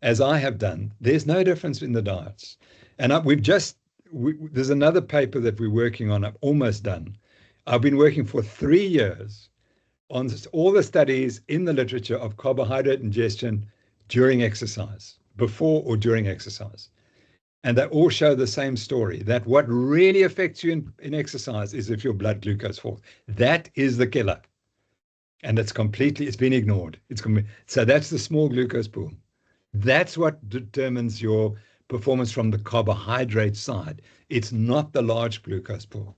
as I have done, there's no difference in the diets. And there's another paper that we're working on. I'm almost done. I've been working for 3 years on all the studies in the literature of carbohydrate ingestion during exercise, before or during exercise. And they all show the same story, that what really affects you in exercise is if your blood glucose falls. That is the killer. And it's been ignored. So that's the small glucose pool. That's what determines your performance from the carbohydrate side. It's not the large glucose pool.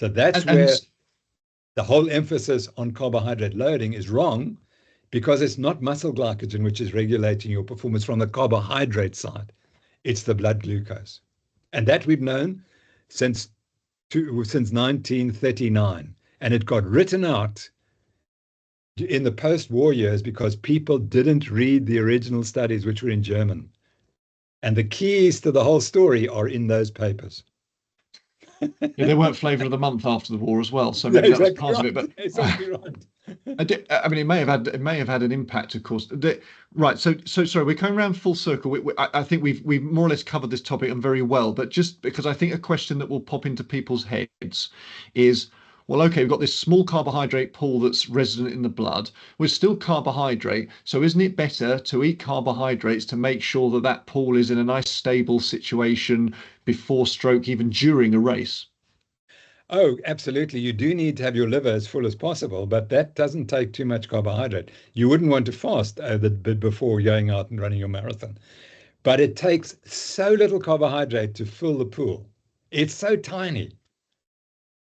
So that's where the whole emphasis on carbohydrate loading is wrong, because it's not muscle glycogen which is regulating your performance from the carbohydrate side. It's the blood glucose. And that we've known since 1939. And it got written out in the post-war years because people didn't read the original studies, which were in German. And the keys to the whole story are in those papers. Yeah, they weren't flavour of the month after the war as well, so maybe that was part of it. But exactly right. I mean, it may have had an impact, of course. Right. So sorry, we're coming around full circle. I think we've more or less covered this topic and very well. But just because I think a question that will pop into people's heads is, well, okay, we've got this small carbohydrate pool that's resident in the blood. We're still carbohydrate. So isn't it better to eat carbohydrates to make sure that that pool is in a nice stable situation before stroke, even during a race? Oh, absolutely. You do need to have your liver as full as possible, but that doesn't take too much carbohydrate. You wouldn't want to fast the bit before going out and running your marathon. But it takes so little carbohydrate to fill the pool. It's so tiny.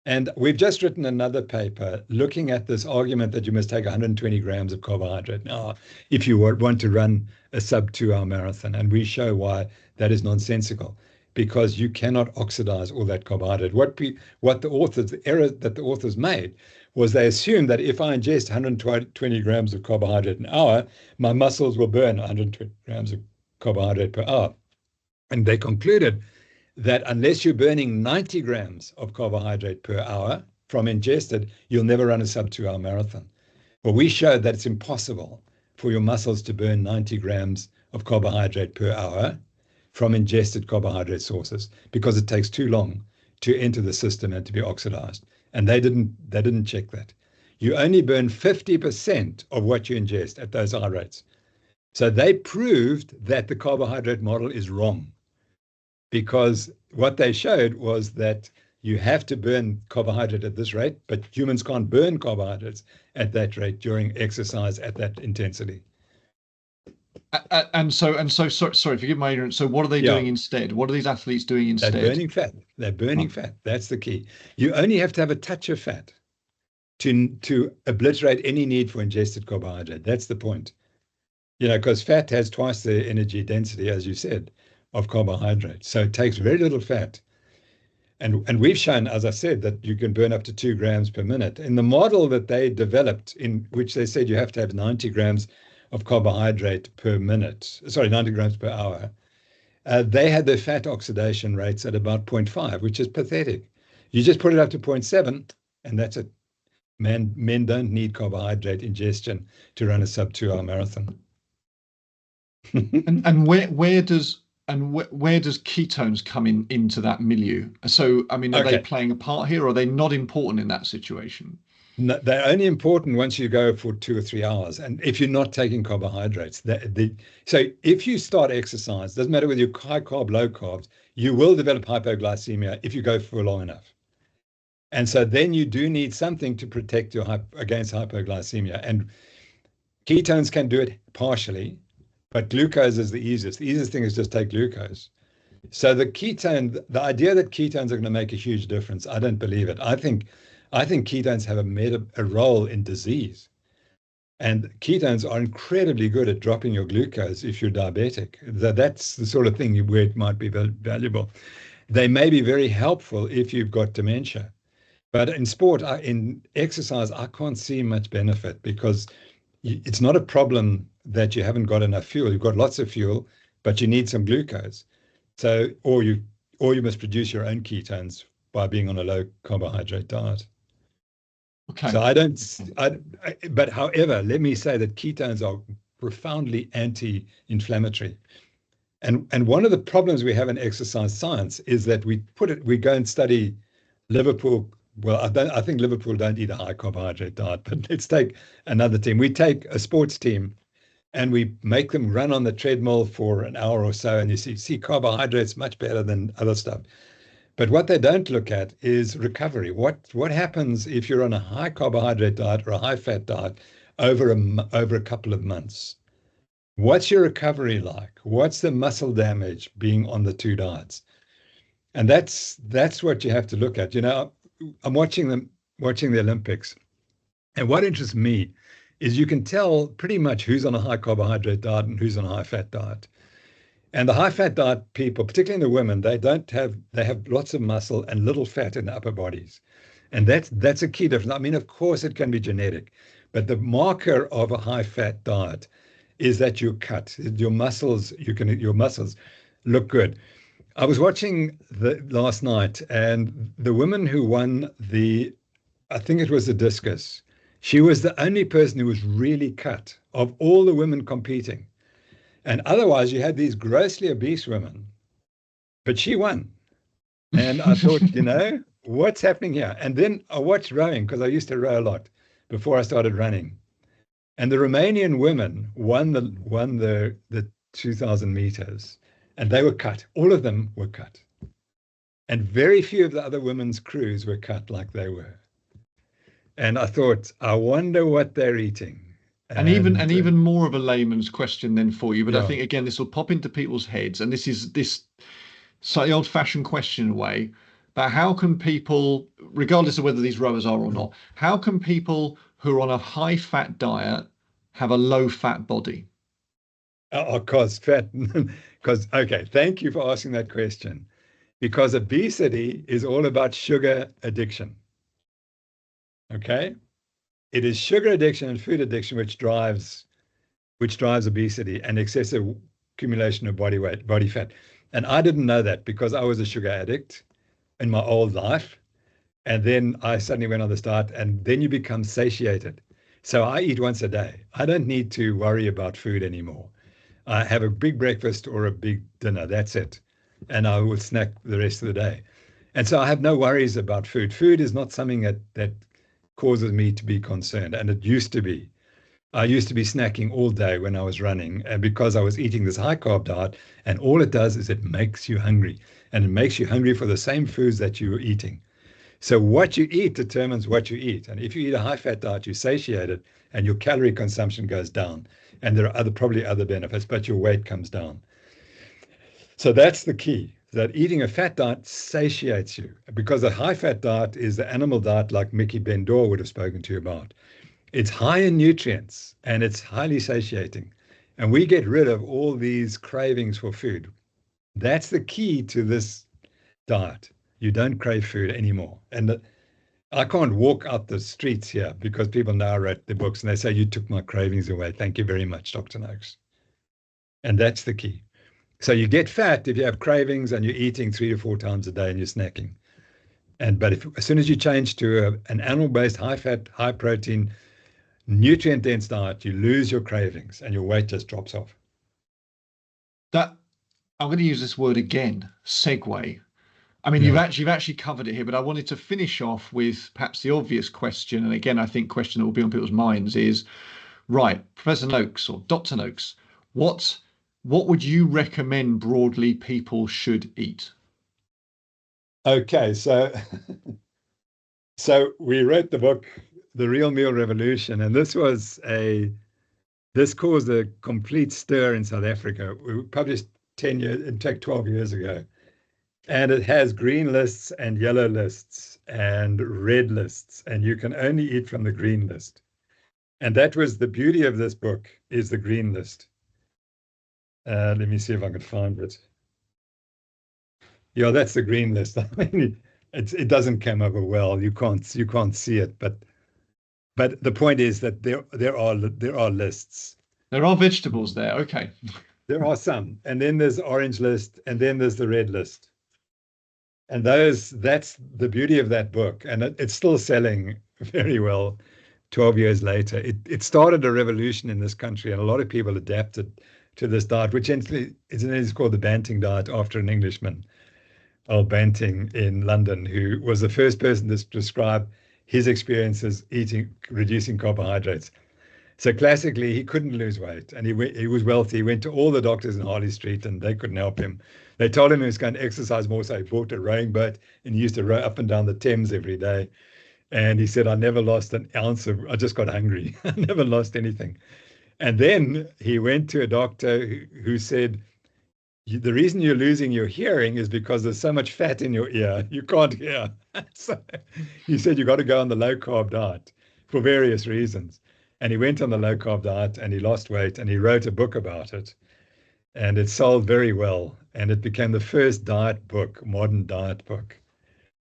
And we've just written another paper looking at this argument that you must take 120 grams of carbohydrate now if you want to run a sub 2-hour marathon. And we show why that is nonsensical, because you cannot oxidize all that carbohydrate. The error that the authors made was they assumed that if I ingest 120 grams of carbohydrate an hour, my muscles will burn 120 grams of carbohydrate per hour. And they concluded that unless you're burning 90 grams of carbohydrate per hour from ingested, you'll never run a sub 2-hour marathon. Well, we showed that it's impossible for your muscles to burn 90 grams of carbohydrate per hour from ingested carbohydrate sources, because it takes too long to enter the system and to be oxidized. And they didn't check that. You only burn 50% of what you ingest at those high rates. So they proved that the carbohydrate model is wrong, because what they showed was that you have to burn carbohydrate at this rate, but humans can't burn carbohydrates at that rate during exercise at that intensity. And so, sorry, forgive my ignorance. So what are they doing instead? What are these athletes doing instead? They're burning fat. They're burning fat. That's the key. You only have to have a touch of fat to obliterate any need for ingested carbohydrate. That's the point. Because fat has twice the energy density, as you said, of carbohydrate. So it takes very little fat. And we've shown, as I said, that you can burn up to 2 grams per minute. In the model that they developed, in which they said you have to have 90 grams of carbohydrate per minute, 90 grams per hour, they had their fat oxidation rates at about 0.5, which is pathetic. You just put it up to 0.7, and that's it. Men don't need carbohydrate ingestion to run a sub 2-hour marathon. and where does ketones come into that milieu? So, I mean, are they playing a part here, or are they not important in that situation? No, they're only important once you go for 2 or 3 hours, and if you're not taking carbohydrates. So if you start exercise, doesn't matter whether you're high carb, low carbs, you will develop hypoglycemia if you go for long enough. And so then you do need something to protect you against hypoglycemia. And ketones can do it partially, but glucose is the easiest. The easiest thing is just take glucose. So the idea that ketones are going to make a huge difference, I don't believe it. I think I think ketones have a role in disease. And ketones are incredibly good at dropping your glucose if you're diabetic. That's the sort of thing where it might be valuable. They may be very helpful if you've got dementia. But in sport, in exercise, I can't see much benefit because it's not a problem that you haven't got enough fuel. You've got lots of fuel, but you need some glucose. So, or you must produce your own ketones by being on a low carbohydrate diet. Okay. So but however, let me say that ketones are profoundly anti-inflammatory. And one of the problems we have in exercise science is that we go and study Liverpool. Well, I think Liverpool don't eat a high carbohydrate diet, but let's take another team. We take a sports team and we make them run on the treadmill for an hour or so, and you see carbohydrates much better than other stuff. But what they don't look at is recovery. What happens if you're on a high carbohydrate diet or a high fat diet over a couple of months? What's your recovery like? What's the muscle damage being on the two diets? And that's what you have to look at. You know, I'm watching the Olympics, and what interests me is you can tell pretty much who's on a high carbohydrate diet and who's on a high fat diet. And the high fat diet people, particularly in the women, they have lots of muscle and little fat in the upper bodies. And that's a key difference. I mean, of course it can be genetic, but the marker of a high fat diet is that you're cut. Your muscles look good. I was watching last night, and the woman who won I think it was the discus, she was the only person who was really cut of all the women competing. And otherwise, you had these grossly obese women, but she won. And I thought, what's happening here? And then I watched rowing because I used to row a lot before I started running. And the Romanian women won the 2,000 meters, and they were cut. All of them were cut. And very few of the other women's crews were cut like they were. And I thought, I wonder what they're eating. And even more of a layman's question then for you, but yeah. I think again this will pop into people's heads, and this is this slightly old-fashioned question in a way, but how can people, regardless of whether these rowers are or not, how can people who are on a high-fat diet have a low-fat body? Okay, thank you for asking that question. Because obesity is all about sugar addiction. Okay? It is sugar addiction and food addiction which drives obesity and excessive accumulation of body fat. And I didn't know that because I was a sugar addict in my old life. And then I suddenly went on this diet, and then you become satiated. So I eat once a day. I don't need to worry about food anymore. I have a big breakfast or a big dinner. That's it. And I will snack the rest of the day. And so I have no worries about food. Food is not something that causes me to be concerned. And it used to be. I used to be snacking all day when I was running, and because I was eating this high carb diet, and all it does is it makes you hungry, and it makes you hungry for the same foods that you were eating. So what you eat determines what you eat. And if you eat a high fat diet, you're satiated and your calorie consumption goes down. And there are probably other benefits, but your weight comes down. So that's the key, that eating a fat diet satiates you, because a high fat diet is the animal diet like Miki Ben-Dor would have spoken to you about. It's high in nutrients and it's highly satiating. And we get rid of all these cravings for food. That's the key to this diet. You don't crave food anymore. And I can't walk out the streets here because people now read the books and they say, you took my cravings away. Thank you very much, Dr. Noakes. And that's the key. So you get fat if you have cravings and you're eating 3 to 4 times a day and you're snacking. But as soon as you change to an animal-based, high-fat, high-protein, nutrient-dense diet, you lose your cravings and your weight just drops off. That I'm going to use this word again, segue. I mean, you've actually covered it here, but I wanted to finish off with perhaps the obvious question. And again, I think question that will be on people's minds is, right, Professor Noakes or Dr. Noakes, what would you recommend broadly people should eat? Okay, so we wrote the book, The Real Meal Revolution, and this caused a complete stir in South Africa. We published 12 years ago. And it has green lists and yellow lists and red lists, and you can only eat from the green list. And that was the beauty of this book, is the green list. Let me see if I can find it. Yeah, that's the green list. I mean, it doesn't come over well. You can't see it, but the point is that there are lists. There are vegetables there. Okay. There are some, and then there's the orange list, and then there's the red list. And that's the beauty of that book, and it's still selling very well 12 years later. It started a revolution in this country, and a lot of people adapted to this diet, which is called the Banting diet, after an Englishman, Al Banting, in London, who was the first person to describe his experiences reducing carbohydrates. So classically, he couldn't lose weight, and he was wealthy. He went to all the doctors in Harley Street, and they couldn't help him. They told him he was going to exercise more, so he bought a rowing boat, and he used to row up and down the Thames every day. And he said, I never lost an ounce I just got hungry. I never lost anything. And then he went to a doctor who said, the reason you're losing your hearing is because there's so much fat in your ear, you can't hear. So he said, you got to go on the low carb diet for various reasons. And he went on the low carb diet, and he lost weight, and he wrote a book about it. And it sold very well. And it became the first diet book, modern diet book.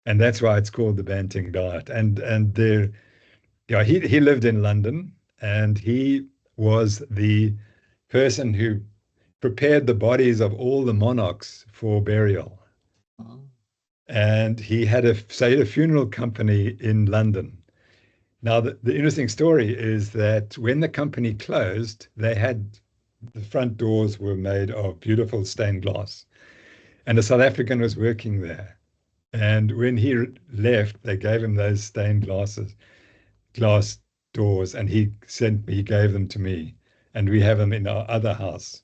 And that's why it's called the Banting diet. And there, he lived in London, and he was the person who prepared the bodies of all the monarchs for burial. Oh. And he had a funeral company in London. Now, the interesting story is that when the company closed, the front doors were made of beautiful stained glass. And a South African was working there. And when he left, they gave him those stained glass doors, and he gave them to me. And we have them in our other house.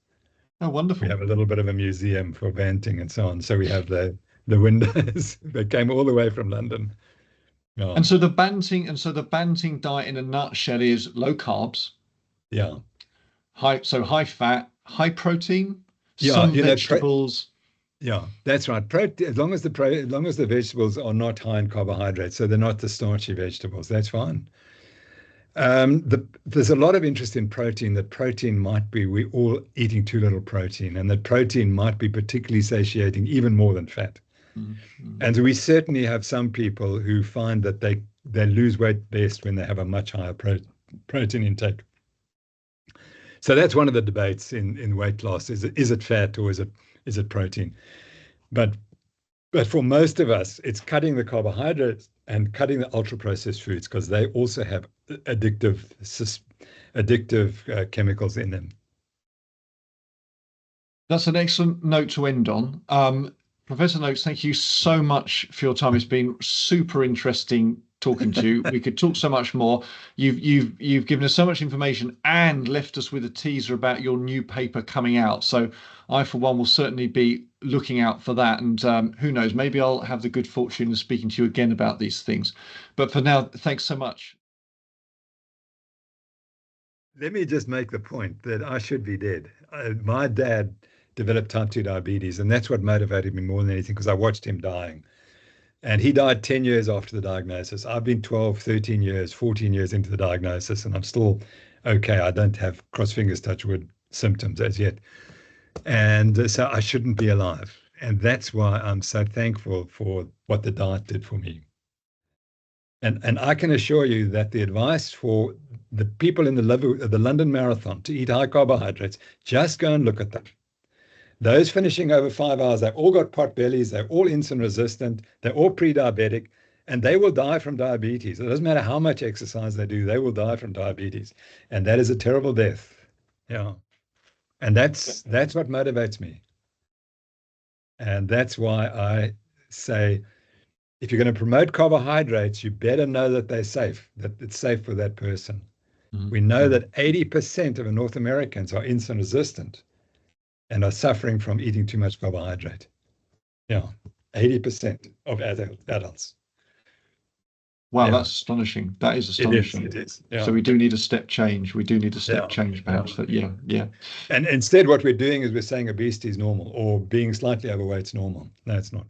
Oh, wonderful. We have a little bit of a museum for Banting and so on. So we have the windows. They came all the way from London. Oh. And so the Banting diet in a nutshell is low carbs. Yeah. High fat, high protein, some vegetables. Yeah, that's right. As long as the vegetables are not high in carbohydrates, so they're not the starchy vegetables, that's fine. There's a lot of interest in protein, that protein might be, we're all eating too little protein, and that protein might be particularly satiating even more than fat. Mm-hmm. And we certainly have some people who find that they lose weight best when they have a much higher protein intake. So that's one of the debates in weight loss. Is it fat, or is it protein? But for most of us, it's cutting the carbohydrates and cutting the ultra-processed foods, because they also have addictive chemicals in them. That's an excellent note to end on. Professor Noakes, thank you so much for your time. It's been super interesting talking to you. We could talk so much more. You've given us so much information and left us with a teaser about your new paper coming out. So I, for one, will certainly be looking out for that. And who knows, maybe I'll have the good fortune of speaking to you again about these things. But for now, thanks so much. Let me just make the point that I should be dead. My dad developed type 2 diabetes, and that's what motivated me more than anything, because I watched him dying. And he died 10 years after the diagnosis. I've been 12, 13 years, 14 years into the diagnosis, and I'm still okay. I don't have, cross fingers, touch wood, symptoms as yet. And so I shouldn't be alive. And that's why I'm so thankful for what the diet did for me. And I can assure you that the advice for the people in the London Marathon to eat high carbohydrates, just go and look at them. Those finishing over 5 hours, they've all got pot bellies, they're all insulin resistant, they're all pre-diabetic, and they will die from diabetes. It doesn't matter how much exercise they do, they will die from diabetes. And that is a terrible death. Yeah. And that's what motivates me. And that's why I say, if you're going to promote carbohydrates, you better know that they're safe, that it's safe for that person. Mm-hmm. We know that 80% of North Americans are insulin resistant and are suffering from eating too much carbohydrate. Yeah, 80% of adults. Wow, yeah. That's astonishing. That is astonishing. It is. Yeah. So we do need a step change. We do need a step change, perhaps. Yeah. And instead, what we're doing is we're saying obesity is normal, or being slightly overweight is normal. No, it's not.